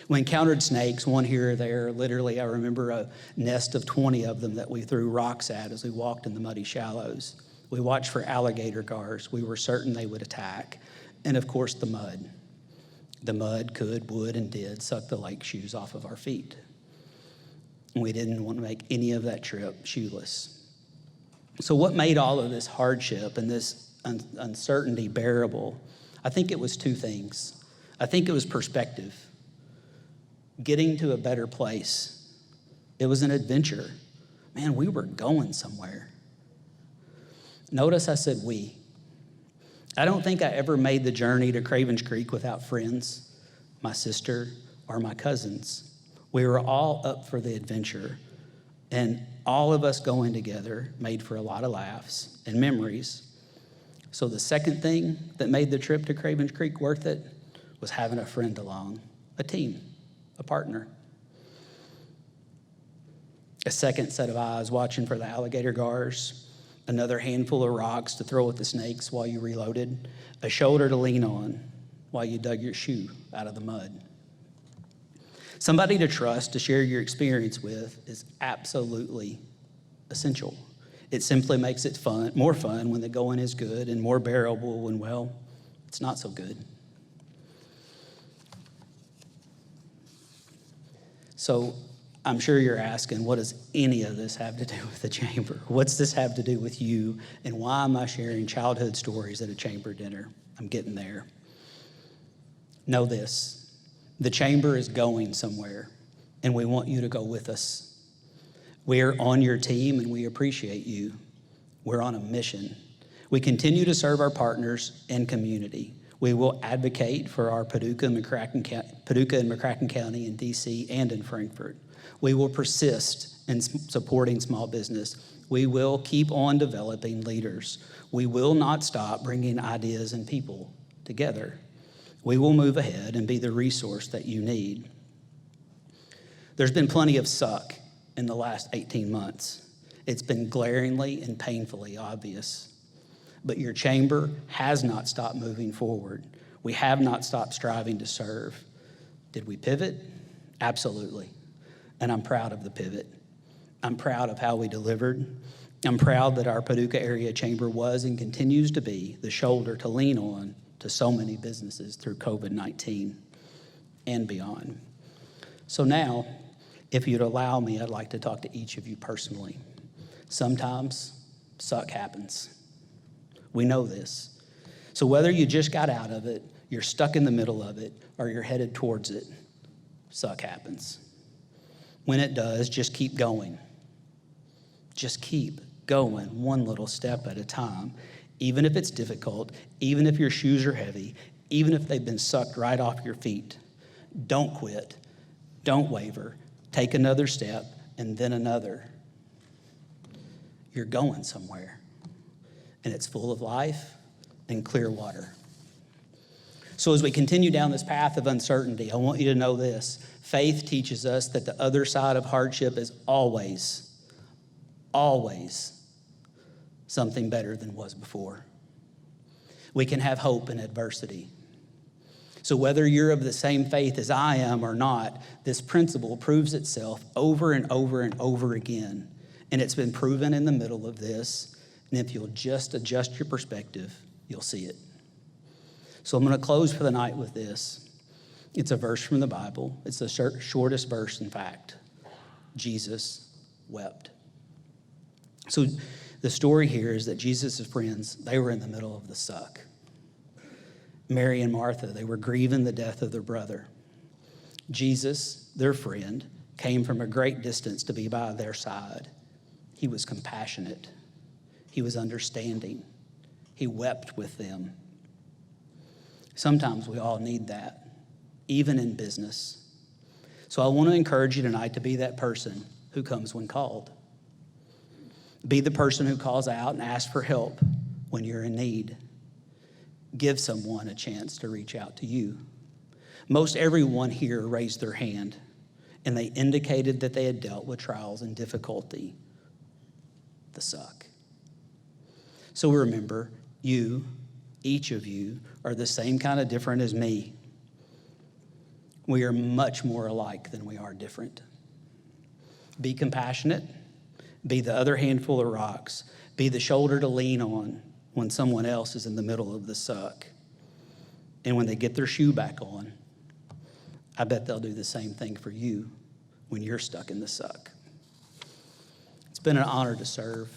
Speaker 6: We encountered snakes, one here or there. Literally, I remember a nest of 20 of them that we threw rocks at as we walked in the muddy shallows. We watched for alligator gars. We were certain they would attack. And of course, the mud. The mud could, would, and did suck the lake shoes off of our feet. We didn't want to make any of that trip shoeless. So what made all of this hardship and this uncertainty bearable? I think it was 2 things. I think it was perspective. Getting to a better place. It was an adventure. Man, we were going somewhere. Notice I said we. I don't think I ever made the journey to Cravens Creek without friends, my sister, or my cousins. We were all up for the adventure, and all of us going together made for a lot of laughs and memories. So the second thing that made the trip to Cravens Creek worth it was having a friend along, a team. A partner. A second set of eyes watching for the alligator gars, another handful of rocks to throw at the snakes while you reloaded, a shoulder to lean on while you dug your shoe out of the mud. Somebody to trust, to share your experience with, is absolutely essential. It simply makes it more fun when the going is good and more bearable when, well, it's not so good. So I'm sure you're asking, what does any of this have to do with the chamber? What's this have to do with you? And why am I sharing childhood stories at a chamber dinner? I'm getting there. Know this, the chamber is going somewhere, and we want you to go with us. We're on your team, and we appreciate you. We're on a mission. We continue to serve our partners and community. We will advocate for our Paducah and McCracken County in DC and in Frankfort. We will persist in supporting small business. We will keep on developing leaders. We will not stop bringing ideas and people together. We will move ahead and be the resource that you need. There's been plenty of suck in the last 18 months. It's been glaringly and painfully obvious. But your chamber has not stopped moving forward. We have not stopped striving to serve. Did we pivot? Absolutely. And I'm proud of the pivot. I'm proud of how we delivered. I'm proud that our Paducah area chamber was and continues to be the shoulder to lean on to so many businesses through COVID-19 and beyond. So now, if you'd allow me, I'd like to talk to each of you personally. Sometimes suck happens. We know this. So whether you just got out of it, you're stuck in the middle of it, or you're headed towards it, suck happens. When it does, just keep going. Just keep going one little step at a time, even if it's difficult, even if your shoes are heavy, even if they've been sucked right off your feet. Don't quit. Don't waver. Take another step and then another. You're going somewhere. And it's full of life and clear water. So as we continue down this path of uncertainty, I want you to know this. Faith teaches us that the other side of hardship is always something better than was before. We can have hope in adversity. So whether you're of the same faith as I am or not, this principle proves itself over and over and over again. And it's been proven in the middle of this. And if you'll just adjust your perspective, you'll see it. So I'm going to close for the night with this. It's a verse from the Bible. It's the shortest verse, in fact. Jesus wept. So the story here is that Jesus' friends, they were in the middle of the suck. Mary and Martha, they were grieving the death of their brother. Jesus, their friend, came from a great distance to be by their side. He was compassionate. He was understanding. He wept with them. Sometimes we all need that, even in business. So I want to encourage you tonight to be that person who comes when called. Be the person who calls out and asks for help when you're in need. Give someone a chance to reach out to you. Most everyone here raised their hand, and they indicated that they had dealt with trials and difficulty, the suck. So remember, you, each of you, are the same kind of different as me. We are much more alike than we are different. Be compassionate. Be the other handful of rocks. Be the shoulder to lean on when someone else is in the middle of the suck. And when they get their shoe back on, I bet they'll do the same thing for you when you're stuck in the suck. It's been an honor to serve.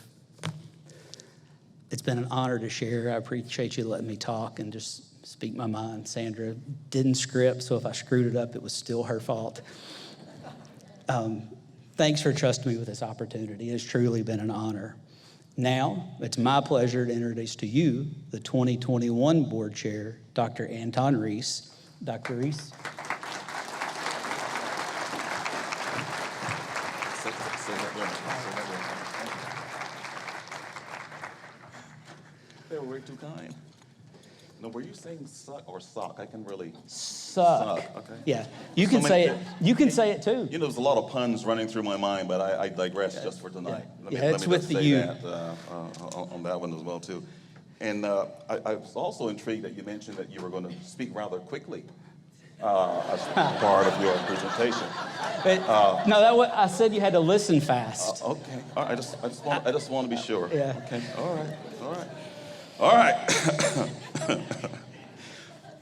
Speaker 6: It's been an honor to share. I appreciate you letting me talk and just speak my mind. Sandra didn't script, so if I screwed it up, it was still her fault. Thanks for trusting me with this opportunity. It's truly been an honor. Now, it's my pleasure to introduce to you the 2021 board chair, Dr. Anton Reese. Dr. Reese.
Speaker 7: They were way too kind. No, were you saying suck or sock? I can really
Speaker 6: Suck.
Speaker 7: Okay.
Speaker 6: Yeah, you can say it. You can say it too.
Speaker 7: You know, there's a lot of puns running through my mind, but I digress just for tonight.
Speaker 6: It's with
Speaker 7: just
Speaker 6: the
Speaker 7: say
Speaker 6: you.
Speaker 7: that on that one as well too. And I was also intrigued that you mentioned that you were going to speak rather quickly as part of your presentation.
Speaker 6: No, I said you had to listen fast.
Speaker 7: Okay. All right. I just want to be sure.
Speaker 6: Yeah.
Speaker 7: Okay. All right.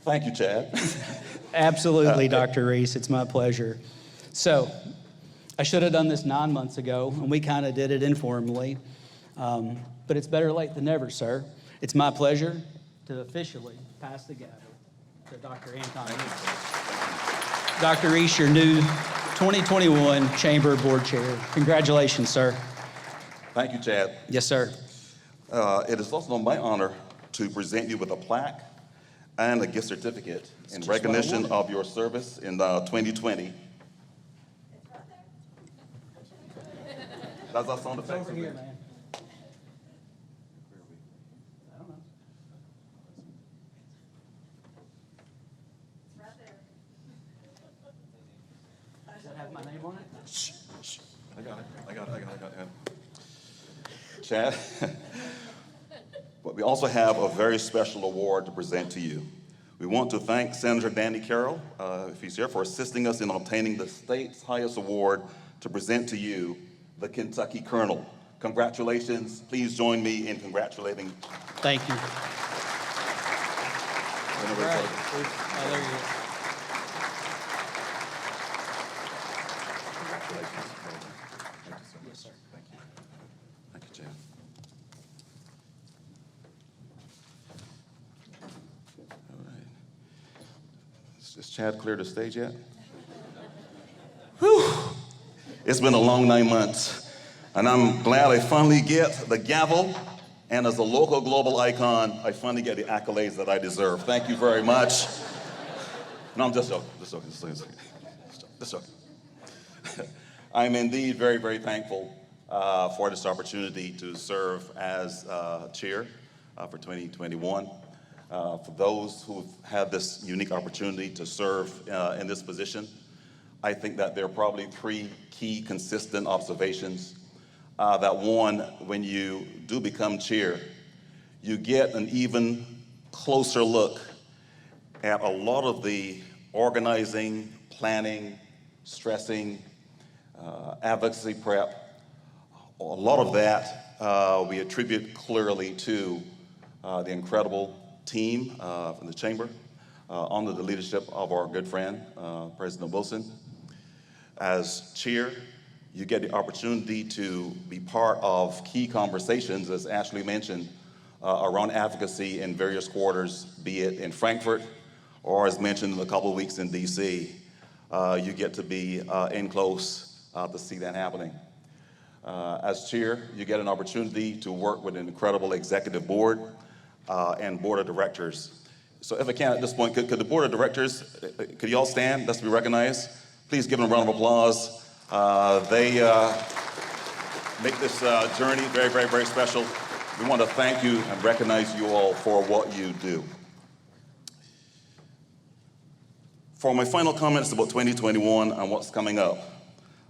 Speaker 7: Thank you, Chad.
Speaker 6: Absolutely, Dr. Reese. It's my pleasure. So, I should have done this 9 months ago, and we kind of did it informally. But it's better late than never, sir. It's my pleasure to officially pass the gavel to Dr. Anton Reese. Dr. Reese, your new 2021 Chamber Board Chair. Congratulations, sir.
Speaker 7: Thank you, Chad.
Speaker 6: Yes, sir.
Speaker 7: It is also my honor to present you with a plaque and a gift certificate in
Speaker 6: just what I
Speaker 7: recognition
Speaker 6: wanted.
Speaker 7: of your service in 2020. That's our sound effects.
Speaker 6: Over here, man. I don't know. Does that have my name on it?
Speaker 7: I got it. Chad, but we also have a very special award to present to you. We want to thank Senator Danny Carroll, if he's here, for assisting us in obtaining the state's highest award to present to you, the Kentucky Colonel. Congratulations. Please join me in congratulating.
Speaker 6: Thank you.
Speaker 7: Senator
Speaker 6: All right.
Speaker 7: Carroll.
Speaker 6: Oh, there you go.
Speaker 7: Congratulations. Thank you so much.
Speaker 6: Yes, sir.
Speaker 7: Thank you. Thank you, Chad. All right. Is Chad cleared the stage yet? Whew. It's been a long 9 months, and I'm glad I finally get the gavel, and as a local global icon, I finally get the accolades that I deserve. Thank you very much. No, I'm just joking. Just joking. I'm indeed very, very thankful for this opportunity to serve as chair for 2021. For those who've had this unique opportunity to serve in this position, I think that there are probably three key consistent observations. That one, when you do become chair, you get an even closer look at a lot of the organizing, planning, stressing, advocacy prep. A lot of that we attribute clearly to the incredible team from the Chamber under the leadership of our good friend, President Wilson. As chair, you get the opportunity to be part of key conversations, as Ashley mentioned, around advocacy in various quarters, be it in Frankfurt or, as mentioned, in a couple of weeks in DC. You get to be in close to see that happening. As chair, you get an opportunity to work with an incredible executive board and board of directors. So if I can at this point, could the board of directors, could you all stand? Let's be recognized. Please give them a round of applause. They make this journey very, very, very special. We want to thank you and recognize you all for what you do. For my final comments about 2021 and what's coming up,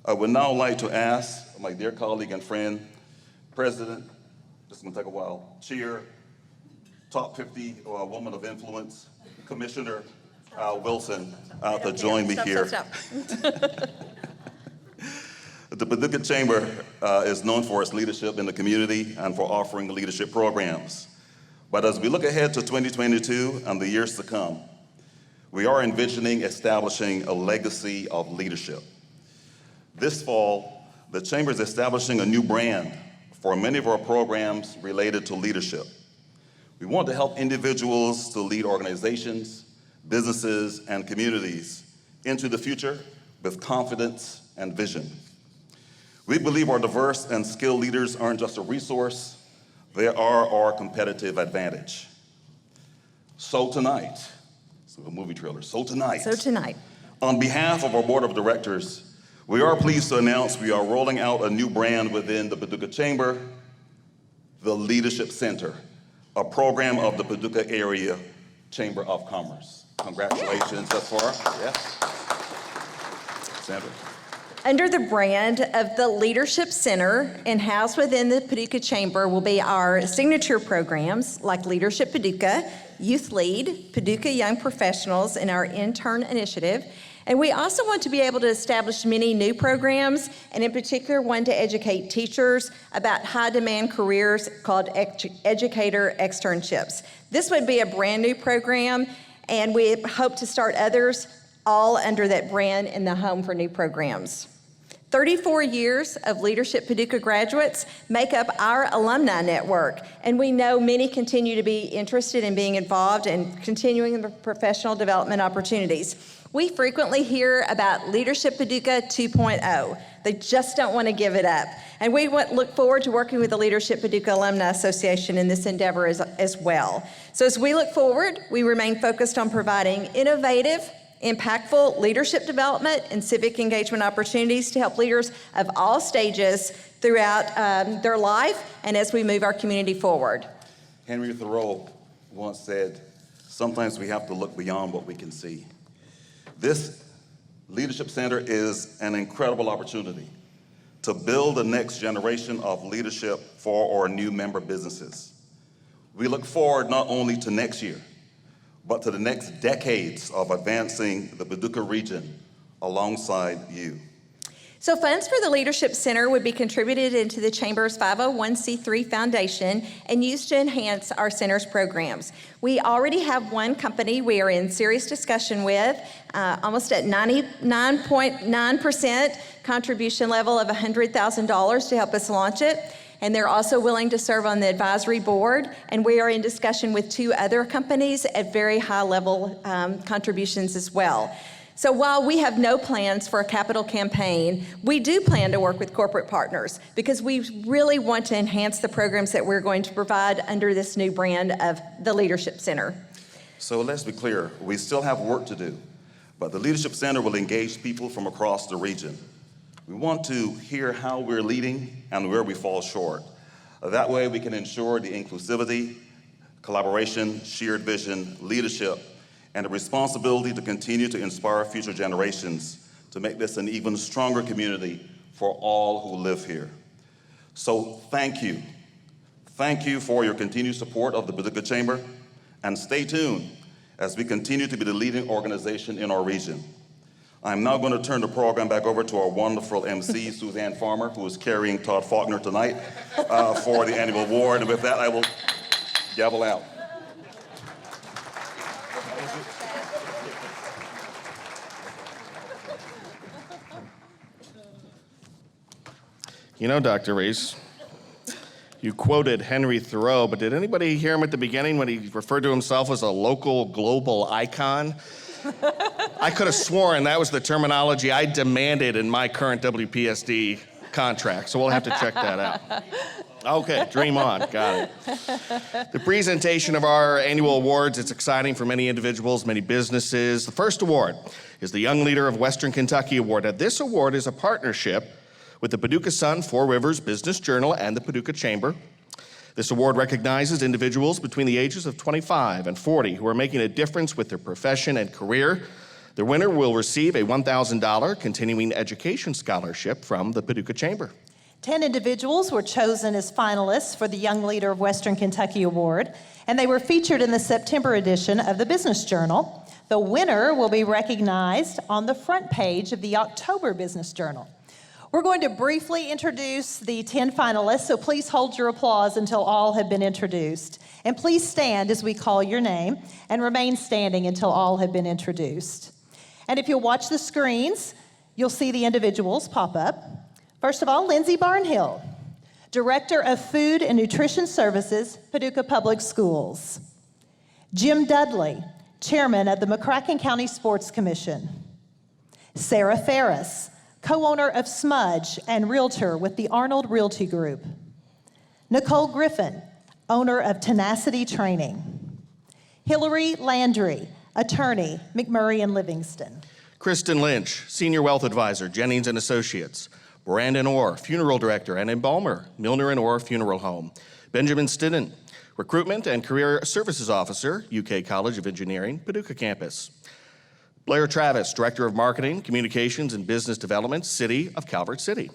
Speaker 7: I would now like to ask my dear colleague and friend, President, this is going to take a while, Chair, Top 50 Woman of Influence, Commissioner Wilson, to join me here.
Speaker 4: Stop.
Speaker 7: The Paducah Chamber is known for its leadership in the community and for offering leadership programs. But as we look ahead to 2022 and the years to come, we are envisioning establishing a legacy of leadership. This fall, the Chamber is establishing a new brand for many of our programs related to leadership. We want to help individuals to lead organizations, businesses, and communities into the future with confidence and vision. We believe our diverse and skilled leaders aren't just a resource, they are our competitive advantage. So tonight, a movie trailer, so tonight, on behalf of our board of directors, we are pleased to announce we are rolling out a new brand within the Paducah Chamber, the Leadership Center, a program of the Paducah Area Chamber of Commerce. Congratulations thus far. Yes. Sandra.
Speaker 4: Under the brand of the Leadership Center and housed within the Paducah Chamber will be our signature programs like Leadership Paducah, Youth Lead, Paducah Young Professionals, and our Intern Initiative. And we also want to be able to establish many new programs, and in particular one to educate teachers about high-demand careers called educator externships. This would be a brand new program, and we hope to start others all under that brand in the Home for New Programs. 34 years of Leadership Paducah graduates make up our alumni network, and we know many continue to be interested in being involved and continuing the professional development opportunities. We frequently hear about Leadership Paducah 2.0. They just don't want to give it up. And we look forward to working with the Leadership Paducah Alumni Association in this endeavor as well. So as we look forward, we remain focused on providing innovative, impactful leadership development and civic engagement opportunities to help leaders of all stages throughout their life and as we move our community forward.
Speaker 7: Henry Thoreau once said, sometimes we have to look beyond what we can see. This Leadership Center is an incredible opportunity to build the next generation of leadership for our new member businesses. We look forward not only to next year, but to the next decades of advancing the Paducah region alongside you.
Speaker 4: So funds for the Leadership Center would be contributed into the Chamber's 501c3 foundation and used to enhance our center's programs. We already have one company we are in serious discussion with, almost at 99.9% contribution level of $100,000 to help us launch it. And they're also willing to serve on the advisory board. And we are in discussion with 2 other companies at very high level contributions as well. So while we have no plans for a capital campaign, we do plan to work with corporate partners because we really want to enhance the programs that we're going to provide under this new brand of the Leadership Center.
Speaker 7: So let's be clear, we still have work to do, but the Leadership Center will engage people from across the region. We want to hear how we're leading and where we fall short. That way we can ensure the inclusivity, collaboration, shared vision, leadership, and the responsibility to continue to inspire future generations to make this an even stronger community for all who live here. So thank you. Thank you for your continued support of the Paducah Chamber, and stay tuned as we continue to be the leading organization in our region. I'm now going to turn the program back over to our wonderful MC, Suzanne Farmer, who is carrying Todd Faulkner tonight for the annual award. And with that, I will gavel out.
Speaker 2: You know, Dr. Reese, you quoted Henry Thoreau, but did anybody hear him at the beginning when he referred to himself as a local global icon? I could have sworn that was the terminology I demanded in my current WPSD contract, so we'll have to check that out. Okay, dream on, got it. The presentation of our annual awards, it's exciting for many individuals, many businesses. The first award is the Young Leader of Western Kentucky Award. Now, this award is a partnership with the Paducah Sun, Four Rivers Business Journal, and the Paducah Chamber. This award recognizes individuals between the ages of 25 and 40 who are making a difference with their profession and career. The winner will receive a $1,000 continuing education scholarship from the Paducah Chamber.
Speaker 3: 10 individuals were chosen as finalists for the Young Leader of Western Kentucky Award, and they were featured in the September edition of the Business Journal. The winner will be recognized on the front page of the October Business Journal. We're going to briefly introduce the 10 finalists, so please hold your applause until all have been introduced. And please stand as we call your name and remain standing until all have been introduced. And if you'll watch the screens, you'll see the individuals pop up. First of all, Lindsay Barnhill, Director of Food and Nutrition Services, Paducah Public Schools. Jim Dudley, Chairman of the McCracken County Sports Commission. Sarah Ferris, co-owner of Smudge and realtor with the Arnold Realty Group. Nicole Griffin, owner of Tenacity Training. Hillary Landry, attorney, McMurray and Livingston.
Speaker 2: Kristen Lynch, Senior Wealth Advisor, Jennings & Associates. Brandon Orr, Funeral Director and Embalmer, Milner & Orr Funeral Home. Benjamin Stinnen, Recruitment and Career Services Officer, UK College of Engineering, Paducah Campus. Blair Travis, Director of Marketing, Communications and Business Development, City of Calvert City.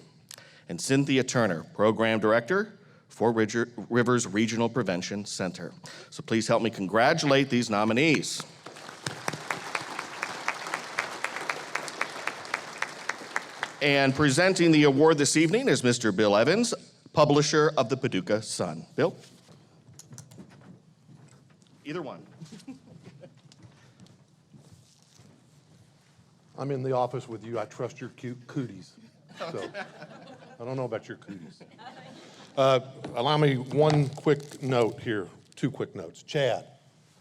Speaker 2: And Cynthia Turner, Program Director, Four Rivers Regional Prevention Center. So please help me congratulate these nominees. And presenting the award this evening is Mr. Bill Evans, publisher of the Paducah Sun. Bill? Either one.
Speaker 8: I'm in the office with you. I trust your cute cooties. So I don't know about your cooties. Allow me one quick note here, two quick notes. Chad,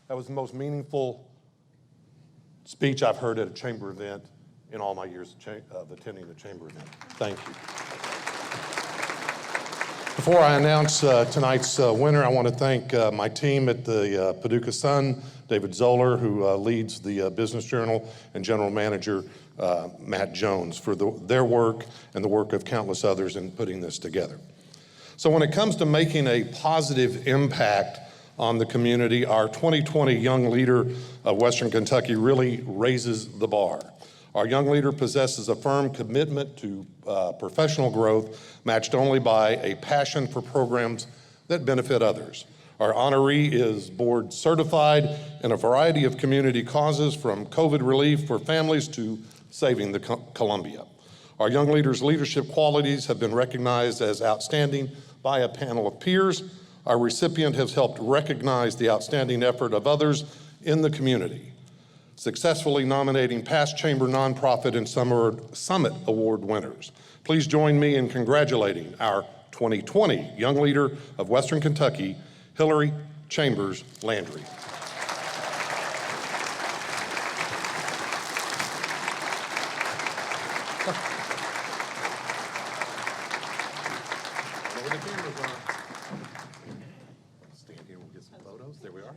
Speaker 8: that was the most meaningful speech I've heard at a chamber event in all my years of attending the chamber event. Thank you. Before I announce tonight's winner, I want to thank my team at the Paducah Sun, David Zoller, who leads the Business Journal, and General Manager Matt Jones for their work and the work of countless others in putting this together. So when it comes to making a positive impact on the community, our 2020 Young Leader of Western Kentucky really raises the bar. Our young leader possesses a firm commitment to professional growth, matched only by a passion for programs that benefit others. Our honoree is board certified in a variety of community causes, from COVID relief for families to saving the Columbia. Our young leader's leadership qualities have been recognized as outstanding by a panel of peers. Our recipient has helped recognize the outstanding effort of others in the community, successfully nominating past chamber nonprofit and Summit Award winners. Please join me in congratulating our 2020 Young Leader of Western Kentucky, Hillary Chambers Landry. Stand here, we'll get some photos. There we are.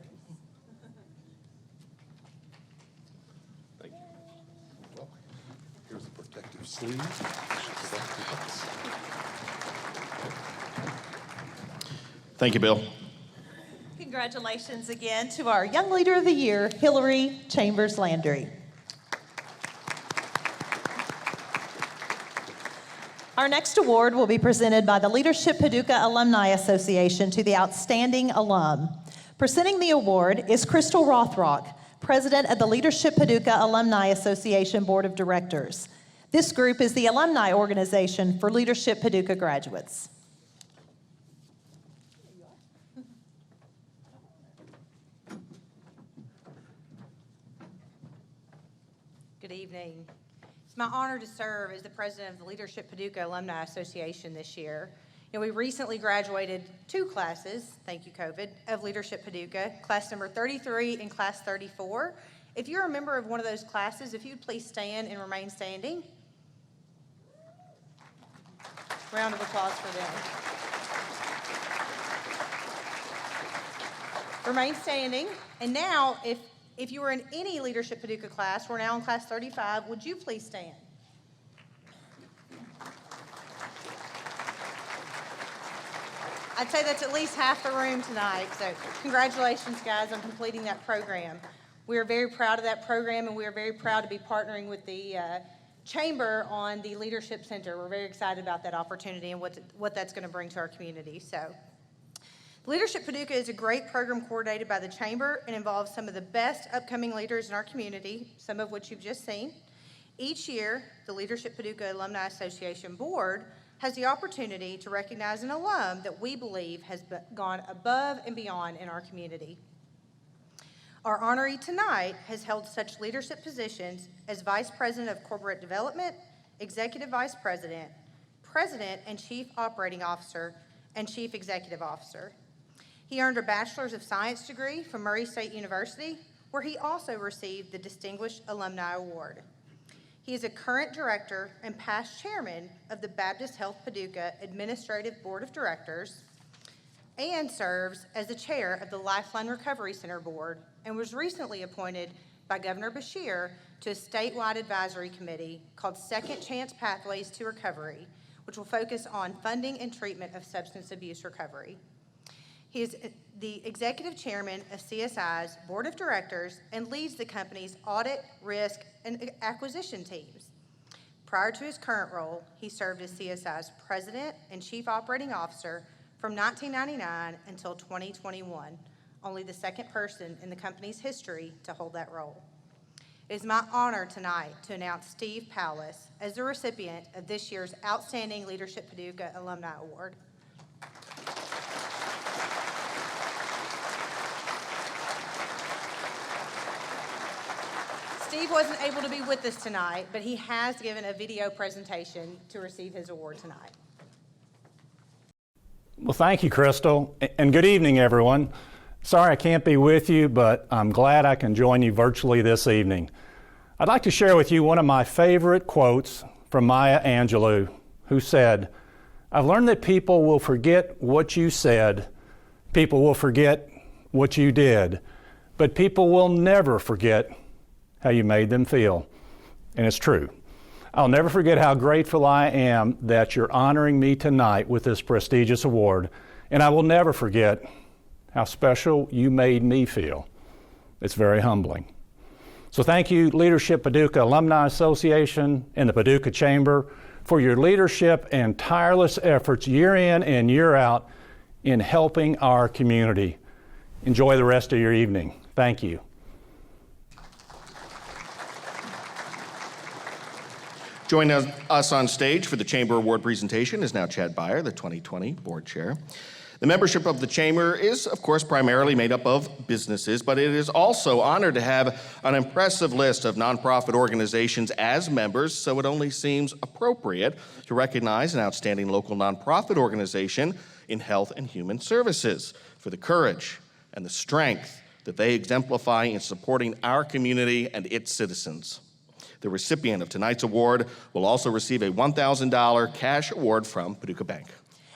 Speaker 8: Thank you. Well, here's the protective sleeve.
Speaker 2: Thank you, Bill.
Speaker 3: Congratulations again to our Young Leader of the Year, Hillary Chambers Landry. Our next award will be presented by the Leadership Paducah Alumni Association to the Outstanding Alum. Presenting the award is Crystal Rothrock, President of the Leadership Paducah Alumni Association Board of Directors. This group is the alumni organization for Leadership Paducah graduates.
Speaker 9: Good evening. It's my honor to serve as the president of the Leadership Paducah Alumni Association this year. We recently graduated 2 classes, thank you COVID, of Leadership Paducah, class number 33 and class 34. If you're a member of one of those classes, if you'd please stand and remain standing. Round of applause for them. Remain standing. And now, if you were in any Leadership Paducah class, we're now in class 35, would you please stand? I'd say that's at least half the room tonight, so congratulations, guys, on completing that program. We are very proud of that program, and we are very proud to be partnering with the Chamber on the Leadership Center. We're very excited about that opportunity and what that's going to bring to our community. So, Leadership Paducah is a great program coordinated by the Chamber and involves some of the best upcoming leaders in our community, some of which you've just seen. Each year, the Leadership Paducah Alumni Association Board has the opportunity to recognize an alum that we believe has gone above and beyond in our community. Our honoree tonight has held such leadership positions as Vice President of Corporate Development, Executive Vice President, President and Chief Operating Officer, and Chief Executive Officer. He earned a Bachelor's of Science degree from Murray State University, where he also received the Distinguished Alumni Award. He is a current director and past chairman of the Baptist Health Paducah Administrative Board of Directors, and serves as the chair of the Lifeline Recovery Center Board, and was recently appointed by Governor Beshear to a statewide advisory committee called Second Chance Pathways to Recovery, which will focus on funding and treatment of substance abuse recovery. He is the executive chairman of CSI's Board of Directors and leads the company's audit, risk, and acquisition teams. Prior to his current role, he served as CSI's president and chief operating officer from 1999 until 2021, only the second person in the company's history to hold that role. It is my honor tonight to announce Steve Powless as the recipient of this year's Outstanding Leadership Paducah Alumni Award. Steve wasn't able to be with us tonight, but he has given a video presentation to receive his award tonight.
Speaker 10: Well, thank you, Crystal, and good evening, everyone. Sorry I can't be with you, but I'm glad I can join you virtually this evening. I'd like to share with you one of my favorite quotes from Maya Angelou, who said, "I've learned that people will forget what you said, people will forget what you did, but people will never forget how you made them feel." And it's true. I'll never forget how grateful I am that you're honoring me tonight with this prestigious award, and I will never forget how special you made me feel. It's very humbling. So thank you, Leadership Paducah Alumni Association and the Paducah Chamber, for your leadership and tireless efforts year in and year out in helping our community. Enjoy the rest of your evening. Thank you.
Speaker 2: Joining us on stage for the Chamber Award presentation is now Chad Beyer, the 2020 Board Chair. The membership of the Chamber is, of course, primarily made up of businesses, but it is also honored to have an impressive list of nonprofit organizations as members, so it only seems appropriate to recognize an outstanding local nonprofit organization in health and human services for the courage and the strength that they exemplify in supporting our community and its citizens. The recipient of tonight's award will also receive a $1,000 cash award from Paducah Bank.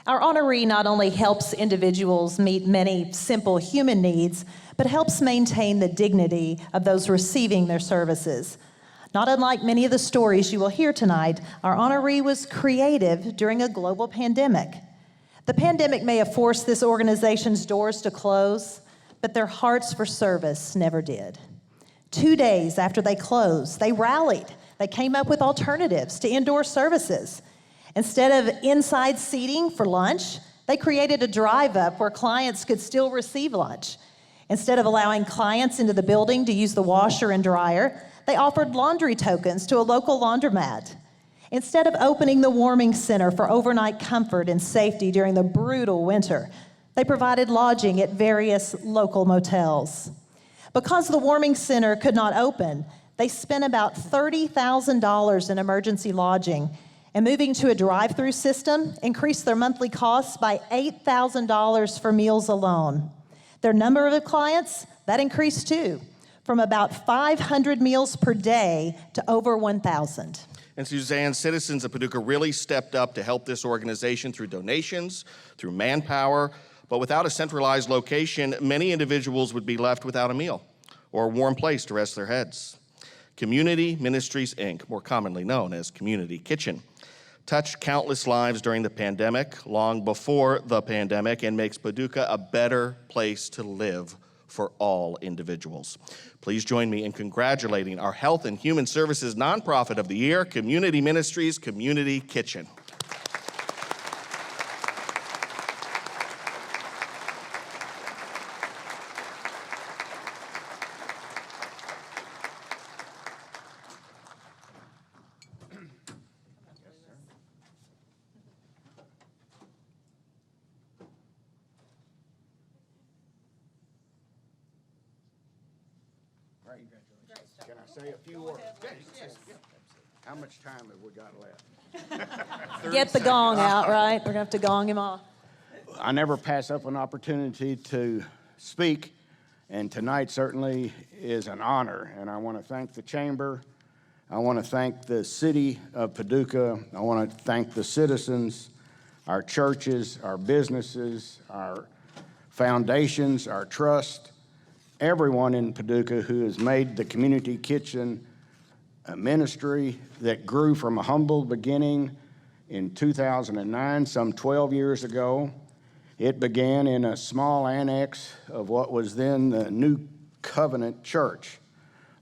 Speaker 3: Our honoree not only helps individuals meet many simple human needs, but helps maintain the dignity of those receiving their services. Not unlike many of the stories you will hear tonight, our honoree was creative during a global pandemic. The pandemic may have forced this organization's doors to close, but their hearts for service never did. 2 days after they closed, they rallied. They came up with alternatives to indoor services. Instead of inside seating for lunch, they created a drive-up where clients could still receive lunch. Instead of allowing clients into the building to use the washer and dryer, they offered laundry tokens to a local laundromat. Instead of opening the warming center for overnight comfort and safety during the brutal winter, they provided lodging at various local motels. Because the warming center could not open, they spent about $30,000 in emergency lodging, and moving to a drive-through system increased their monthly costs by $8,000 for meals alone. Their number of clients, that increased too, from about 500 meals per day to over 1,000.
Speaker 2: And Suzanne, citizens of Paducah really stepped up to help this organization through donations, through manpower, but without a centralized location, many individuals would be left without a meal or a warm place to rest their heads. Community Ministries, Inc., more commonly known as Community Kitchen, touched countless lives during the pandemic, long before the pandemic, and makes Paducah a better place to live for all individuals. Please join me in congratulating our Health and Human Services Nonprofit of the Year, Community Ministries Community Kitchen.
Speaker 11: Can I say a few words? How much time have we got left?
Speaker 3: Get the gong out, right? We're gonna have to gong him off.
Speaker 11: I never pass up an opportunity to speak, and tonight certainly is an honor. And I want to thank the Chamber. I want to thank the city of Paducah. I want to thank the citizens, our churches, our businesses, our foundations, our trust, everyone in Paducah who has made the Community Kitchen a ministry that grew from a humble beginning in 2009, some 12 years ago. It began in a small annex of what was then the New Covenant Church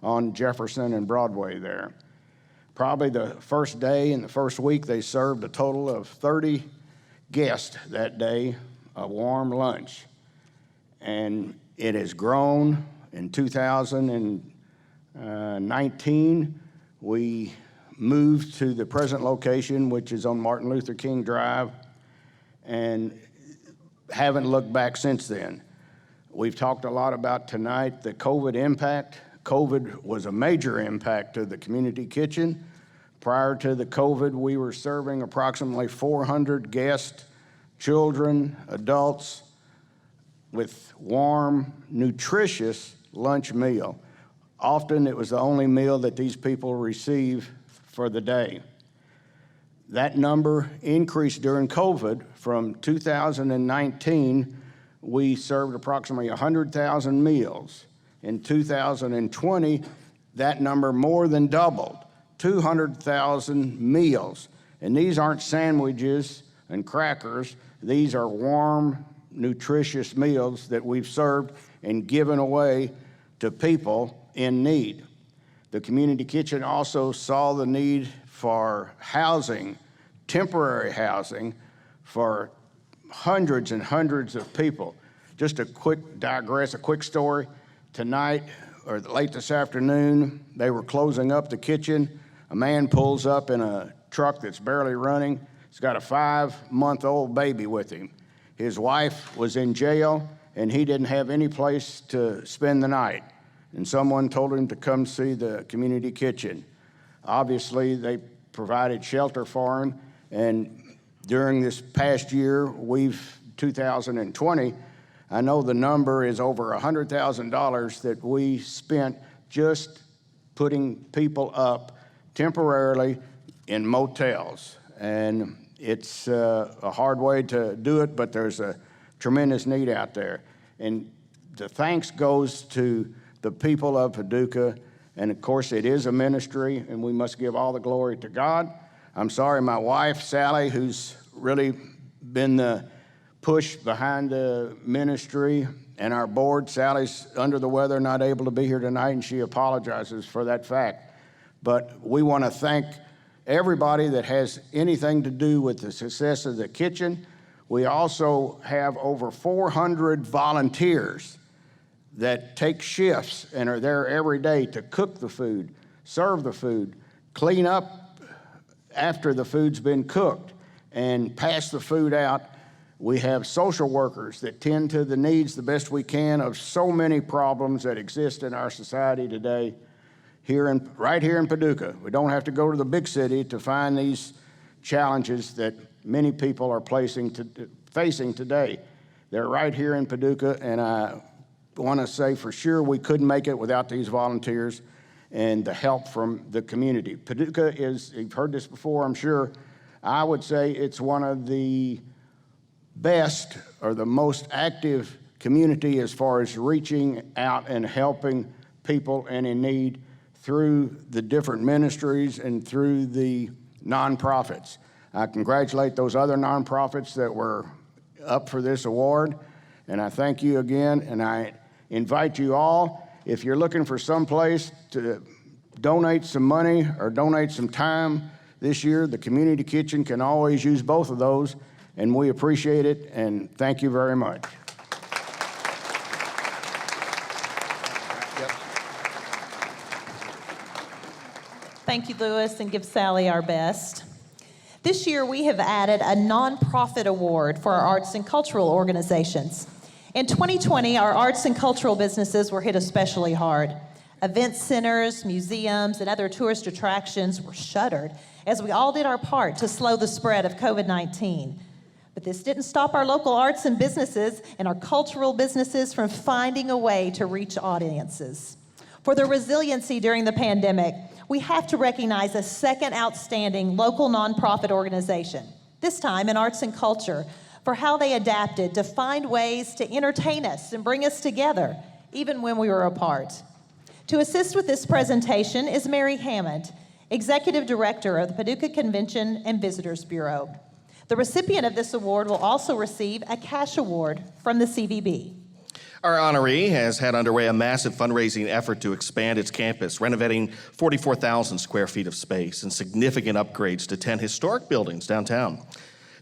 Speaker 11: on Jefferson and Broadway there. Probably the first day and the first week, they served a total of 30 guests that day, a warm lunch. And it has grown. In 2019, we moved to the present location, which is on Martin Luther King Drive, and haven't looked back since then. We've talked a lot about tonight the COVID impact COVID was a major impact to the community kitchen. Prior to the COVID, we were serving approximately 400 guests, children, adults, with warm, nutritious lunch meal. Often it was the only meal that these people receive for the day. That number increased during COVID. From 2019, we served approximately 100,000 meals. In 2020, that number more than doubled, 200,000 meals. And these aren't sandwiches and crackers. These are warm, nutritious meals that we've served and given away to people in need. The community kitchen also saw the need for housing, temporary housing, for hundreds and hundreds of people. Just a quick story. Tonight, or late this afternoon, they were closing up the kitchen. A man pulls up in a truck that's barely running. He's got a 5-month-old baby with him. His wife was in jail, and he didn't have any place to spend the night. And someone told him to come see the community kitchen. Obviously, they provided shelter for him, and during this past year, 2020, I know the number is over $100,000 that we spent just putting people up temporarily in motels. And it's a hard way to do it, but there's a tremendous need out there. And the thanks goes to the people of Paducah, and of course it is a ministry, and we must give all the glory to God. I'm sorry, my wife, Sally, who's really been the push behind the ministry, and our board. Sally's under the weather, not able to be here tonight, and she apologizes for that fact. But we want to thank everybody that has anything to do with the success of the kitchen. We also have over 400 volunteers that take shifts and are there every day to cook the food, serve the food, clean up after the food's been cooked, and pass the food out. We have social workers that tend to the needs the best we can of so many problems that exist in our society today. Right here in Paducah. We don't have to go to the big city to find these challenges that many people are facing today. They're right here in Paducah, and I want to say for sure we couldn't make it without these volunteers and the help from the community. Paducah is, you've heard this before, I'm sure, I would say it's one of the best or the most active community as far as reaching out and helping people in need through the different ministries and through the nonprofits. I congratulate those other nonprofits that were up for this award, and I thank you again, and I invite you all, if you're looking for some place to donate some money or donate some time this year, the community kitchen can always use both of those, and we appreciate it, and thank you very much.
Speaker 3: Thank you, Lewis, and give Sally our best. This year, we have added a nonprofit award for our arts and cultural organizations. In 2020, our arts and cultural businesses were hit especially hard. Event centers, museums, and other tourist attractions were shuttered as we all did our part to slow the spread of COVID-19. But this didn't stop our local arts and businesses and our cultural businesses from finding a way to reach audiences. For their resiliency during the pandemic, we have to recognize a second outstanding local nonprofit organization, this time in arts and culture, for how they adapted to find ways to entertain us and bring us together, even when we were apart. To assist with this presentation is Mary Hammond, Executive Director of the Paducah Convention and Visitors Bureau. The recipient of this award will also receive a cash award from the CVB.
Speaker 2: Our honoree has had underway a massive fundraising effort to expand its campus, renovating 44,000 square feet of space and significant upgrades to 10 historic buildings downtown.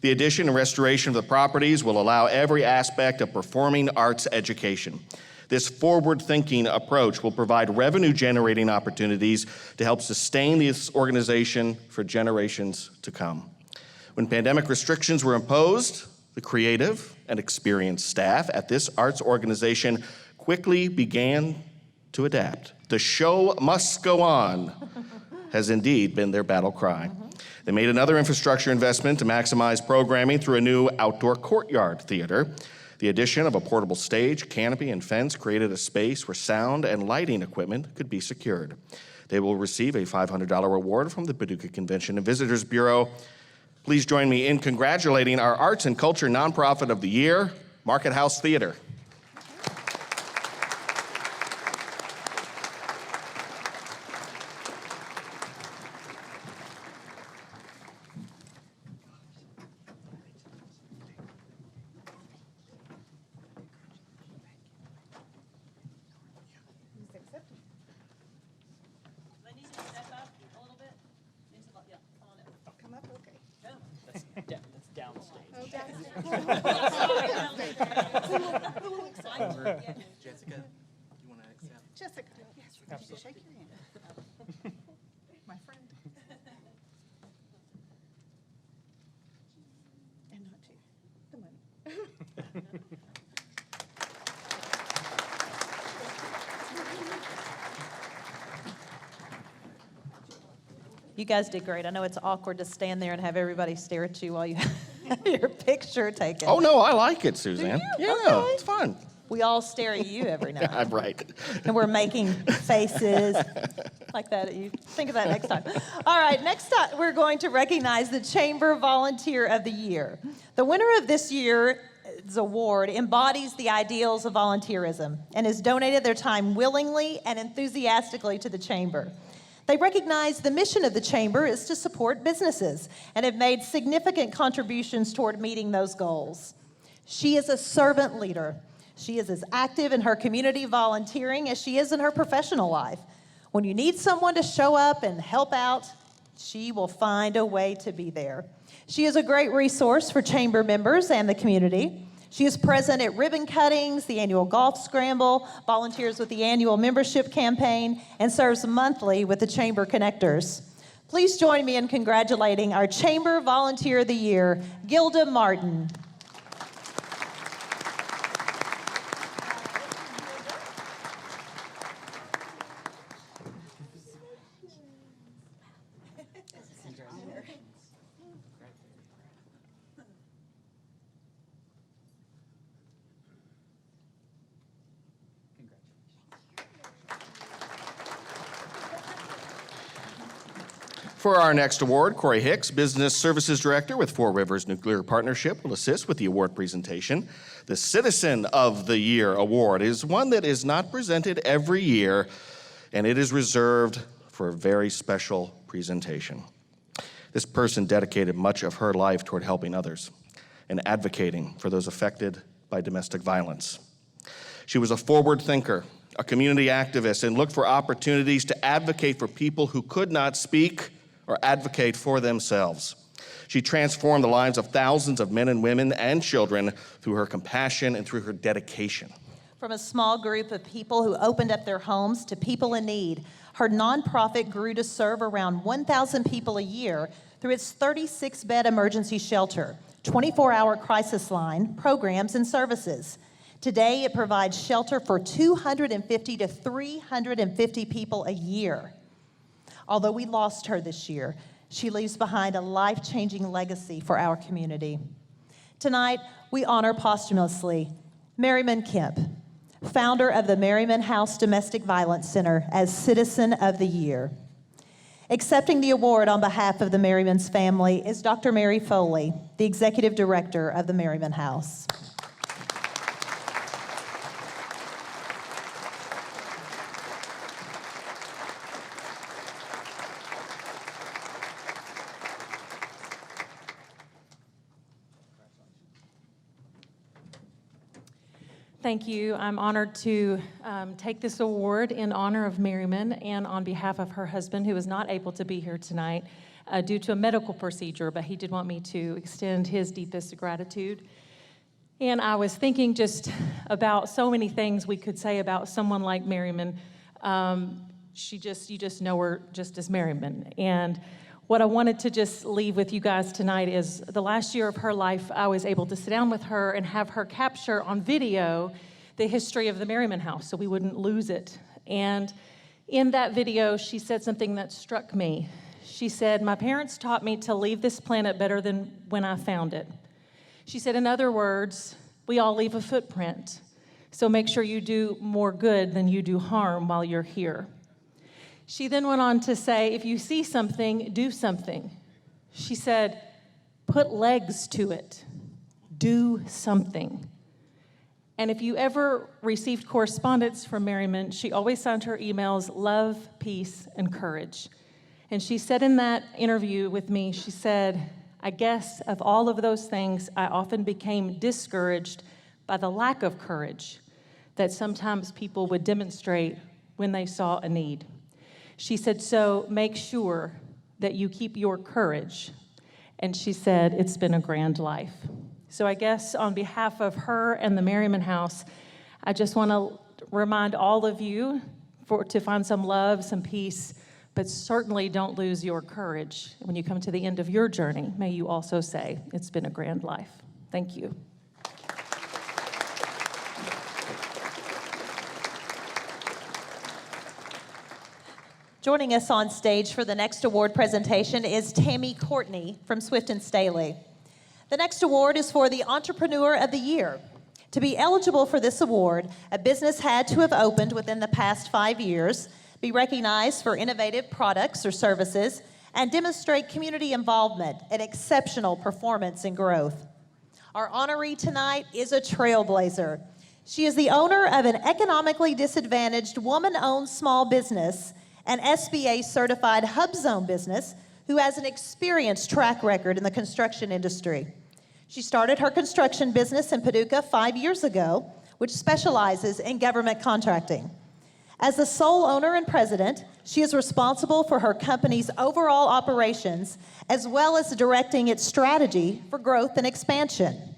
Speaker 2: The addition and restoration of the properties will allow every aspect of performing arts education. This forward-thinking approach will provide revenue-generating opportunities to help sustain this organization for generations to come. When pandemic restrictions were imposed, the creative and experienced staff at this arts organization quickly began to adapt, "The show must go on" has indeed been their battle cry. They made another infrastructure investment to maximize programming through a new outdoor courtyard theater. The addition of a portable stage, canopy, and fence created a space where sound and lighting equipment could be secured. They will receive a $500 award from the Paducah Convention and Visitors Bureau. Please join me in congratulating our Arts and Culture Nonprofit of the Year, Market House Theater.
Speaker 12: Jessica, you want to accept?
Speaker 9: Jessica, yes, would you shake your hand? My friend. And not too. The money.
Speaker 3: You guys did great. I know it's awkward to stand there and have everybody stare at you while you have your picture taken.
Speaker 2: Oh, no, I like it, Suzanne.
Speaker 3: Do you?
Speaker 2: Yeah,
Speaker 3: Okay.
Speaker 2: it's fun.
Speaker 3: We all stare at you every now and
Speaker 2: I'm right.
Speaker 3: and we're making faces like that at you. Think of that next time. All right, next up, we're going to recognize the Chamber Volunteer of the Year. The winner of this year's award embodies the ideals of volunteerism and has donated their time willingly and enthusiastically to the Chamber. They recognize the mission of the Chamber is to support businesses and have made significant contributions toward meeting those goals. She is a servant leader. She is as active in her community volunteering as she is in her professional life. When you need someone to show up and help out, she will find a way to be there. She is a great resource for Chamber members and the community. She is present at ribbon cuttings, the annual golf scramble, volunteers with the annual membership campaign, and serves monthly with the Chamber Connectors. Please join me in congratulating our Chamber Volunteer of the Year, Gilda Martin.
Speaker 2: For our next award, Corey Hicks, Business Services Director with Four Rivers Nuclear Partnership, will assist with the award presentation. The Citizen of the Year award is one that is not presented every year, and it is reserved for a very special presentation. This person dedicated much of her life toward helping others and advocating for those affected by domestic violence. She was a forward thinker, a community activist, and looked for opportunities to advocate for people who could not speak or advocate for themselves. She transformed the lives of thousands of men and women and children through her compassion and through her dedication.
Speaker 3: From a small group of people who opened up their homes to people in need, her nonprofit grew to serve around 1,000 people a year through its 36-bed emergency shelter, 24-hour crisis line, programs, and services. Today, it provides shelter for 250 to 350 people a year. Although we lost her this year, she leaves behind a life-changing legacy for our community. Tonight, we honor posthumously Merriman Kemp, founder of the Merriman House Domestic Violence Center, as Citizen of the Year. Accepting the award on behalf of the Merriman's family is Dr. Mary Foley, the Executive Director of the Merriman House.
Speaker 13: Thank you. I'm honored to take this award in honor of Merriman and on behalf of her husband, who is not able to be here tonight due to a medical procedure, but he did want me to extend his deepest gratitude. And I was thinking just about so many things we could say about someone like Merriman. You just know her just as Merriman. And what I wanted to just leave with you guys tonight is the last year of her life, I was able to sit down with her and have her capture on video the history of the Merriman House so we wouldn't lose it. And In that video, she said something that struck me. She said, "My parents taught me to leave this planet better than when I found it." She said, in other words, we all leave a footprint, so make sure you do more good than you do harm while you're here. She then went on to say, if you see something, do something. She said, put legs to it. Do something. And if you ever received correspondence from Merriman, she always signed her emails, love, peace, and courage. And she said in that interview with me, she said, I guess of all of those things, I often became discouraged by the lack of courage that sometimes people would demonstrate when they saw a need. She said, so make sure that you keep your courage. And she said, it's been a grand life. So I guess on behalf of her and the Merriman House, I just want to remind all of you to find some love, some peace, but certainly don't lose your courage. When you come to the end of your journey, may you also say, it's been a grand life. Thank you.
Speaker 3: Joining us on stage for the next award presentation is Tammy Courtney from Swift & Staley. The next award is for the Entrepreneur of the Year. To be eligible for this award, a business had to have opened within the past 5 years, be recognized for innovative products or services, and demonstrate community involvement and exceptional performance and growth. Our honoree tonight is a trailblazer. She is the owner of an economically disadvantaged woman-owned small business, an SBA-certified Hub Zone business who has an experienced track record in the construction industry. She started her construction business in Paducah 5 years ago, which specializes in government contracting. As the sole owner and president, she is responsible for her company's overall operations, as well as directing its strategy for growth and expansion.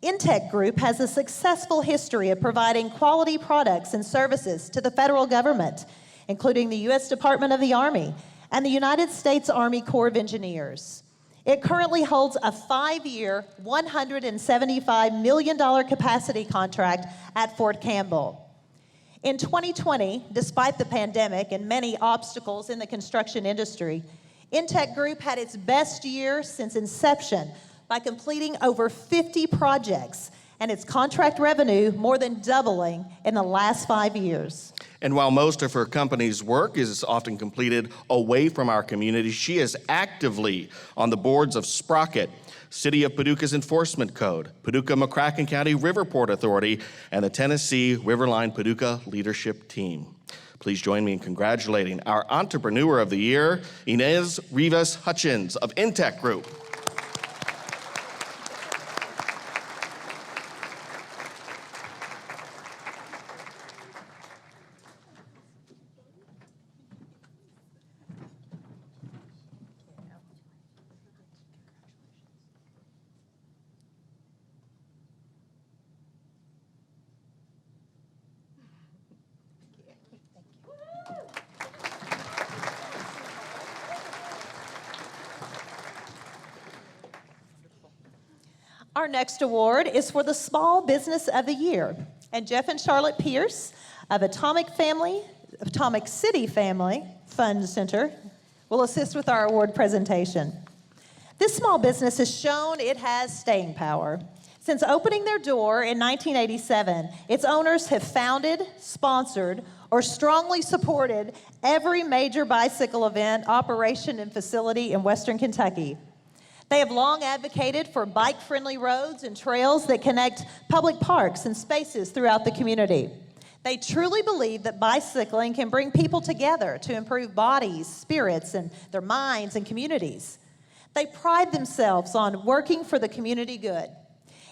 Speaker 3: Intech Group has a successful history of providing quality products and services to the federal government, including the U.S. Department of the Army and the United States Army Corps of Engineers. It currently holds a 5-year, $175 million capacity contract at Fort Campbell. In 2020, despite the pandemic and many obstacles in the construction industry, Intech Group had its best year since inception by completing over 50 projects and its contract revenue more than doubling in the last 5 years.
Speaker 2: And while most of her company's work is often completed away from our community, she is actively on the boards of Sprocket, City of Paducah's Enforcement Code, Paducah-McCracken County Riverport Authority, and the Tennessee Riverline Paducah Leadership Team. Please join me in congratulating our Entrepreneur of the Year, Inez Rivas Hutchins of Intech Group.
Speaker 3: Our next award is for the Small Business of the Year, and Jeff and Charlotte Pierce of Atomic City Family Fund Center will assist with our award presentation. This small business has shown it has staying power. Since opening their door in 1987, its owners have founded, sponsored, or strongly supported every major bicycle event, operation, and facility in Western Kentucky. They have long advocated for bike-friendly roads and trails that connect public parks and spaces throughout the community. They truly believe that bicycling can bring people together to improve bodies, spirits, and their minds and communities. They pride themselves on working for the community good.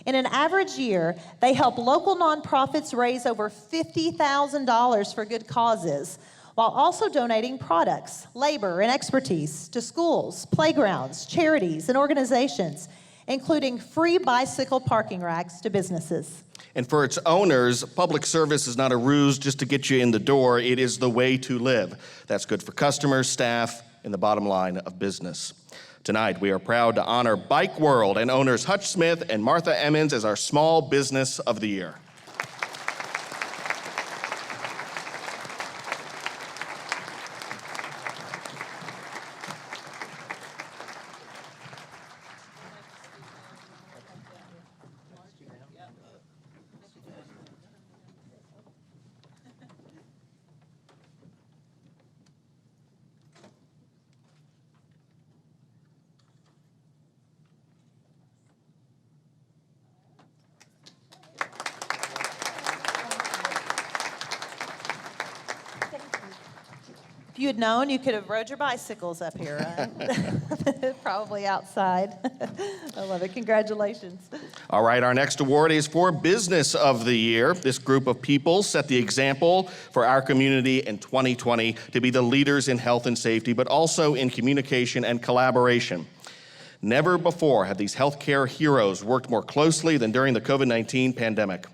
Speaker 3: In an average year, they help local nonprofits raise over $50,000 for good causes, while also donating products, labor, and expertise to schools, playgrounds, charities, and organizations, including free bicycle parking racks to businesses.
Speaker 2: And for its owners, public service is not a ruse just to get you in the door. It is the way to live. That's good for customers, staff, and the bottom line of business. Tonight, we are proud to honor Bike World and owners Hutch Smith and Martha Emmons as our Small Business of the Year.
Speaker 3: If you had known, you could have rode your bicycles up here, right? Probably outside. I love it. Congratulations.
Speaker 2: All right, our next award is for Business of the Year. This group of people set the example for our community in 2020 to be the leaders in health and safety, but also in communication and collaboration. Never before have these healthcare heroes worked more closely than during the COVID-19 pandemic.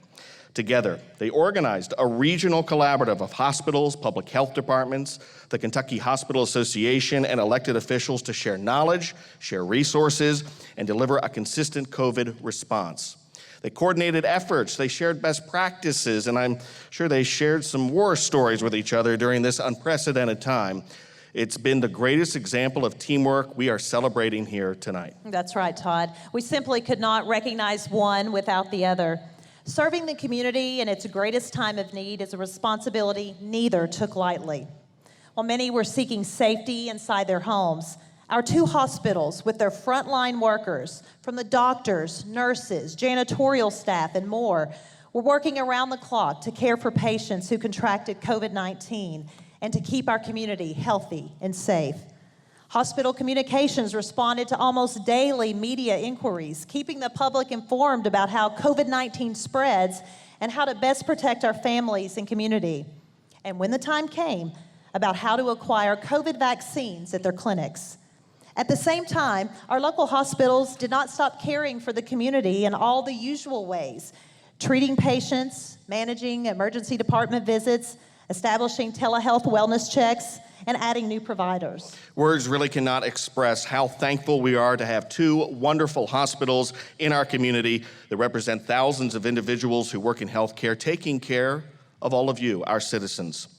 Speaker 2: Together, they organized a regional collaborative of hospitals, public health departments, the Kentucky Hospital Association, and elected officials to share knowledge, share resources, and deliver a consistent COVID response. They coordinated efforts, they shared best practices, and I'm sure they shared some war stories with each other during this unprecedented time. It's been the greatest example of teamwork we are celebrating here tonight.
Speaker 3: That's right, Todd. We simply could not recognize one without the other. Serving the community in its greatest time of need is a responsibility neither took lightly. While many were seeking safety inside their homes, our two hospitals, with their frontline workers, from the doctors, nurses, janitorial staff, and more, were working around the clock to care for patients who contracted COVID-19 and to keep our community healthy and safe. Hospital communications responded to almost daily media inquiries, keeping the public informed about how COVID-19 spreads and how to best protect our families and community. And when the time came, about how to acquire COVID vaccines at their clinics. At the same time, our local hospitals did not stop caring for the community in all the usual ways, treating patients, managing emergency department visits, establishing telehealth wellness checks, and adding new providers.
Speaker 2: Words really cannot express how thankful we are to have two wonderful hospitals in our community that represent thousands of individuals who work in healthcare, taking care of all of you, our citizens.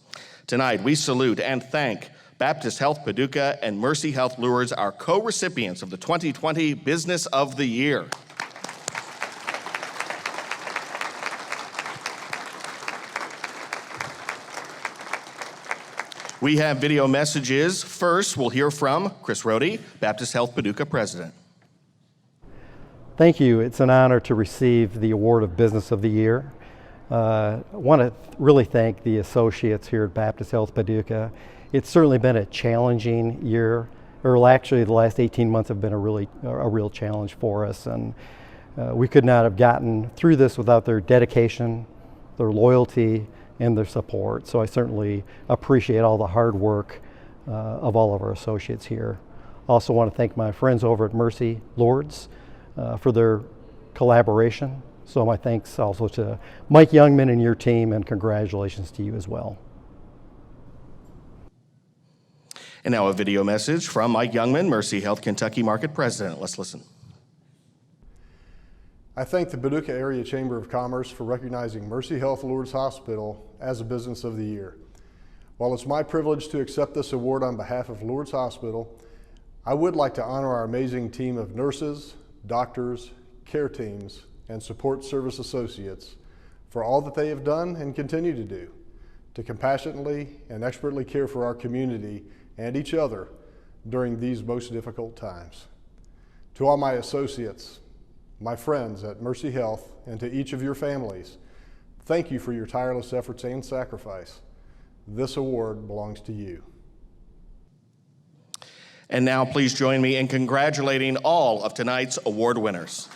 Speaker 2: Tonight, we salute and thank Baptist Health Paducah and Mercy Health Lourdes, our co-recipients of the 2020 Business of the Year. We have video messages. First, we'll hear from Chris Rohde, Baptist Health Paducah President.
Speaker 14: Thank you. It's an honor to receive the award of Business of the Year. I want to really thank the associates here at Baptist Health Paducah. It's certainly been a challenging year, or actually the last 18 months have been a real challenge for us, and we could not have gotten through this without their dedication, their loyalty, and their support. So I certainly appreciate all the hard work of all of our associates here. I also want to thank my friends over at Mercy Lourdes for their collaboration. So my thanks also to Mike Youngman and your team, and congratulations to you as well.
Speaker 2: And now a video message from Mike Youngman, Mercy Health Kentucky Market President. Let's listen.
Speaker 15: I thank the Paducah Area Chamber of Commerce for recognizing Mercy Health Lourdes Hospital as a Business of the Year. While it's my privilege to accept this award on behalf of Lourdes Hospital, I would like to honor our amazing team of nurses, doctors, care teams, and support service associates for all that they have done and continue to do to compassionately and expertly care for our community and each other during these most difficult times. To all my associates, my friends at Mercy Health, and to each of your families, thank you for your tireless efforts and sacrifice. This award belongs to you.
Speaker 2: And now please join me in congratulating all of tonight's award winners.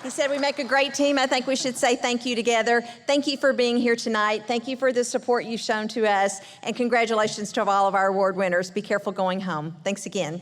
Speaker 4: He said we make a great team. I think we should say thank you together. Thank you for being here tonight. Thank you for the support you've shown to us. And congratulations to all of our award winners. Be careful going home. Thanks again.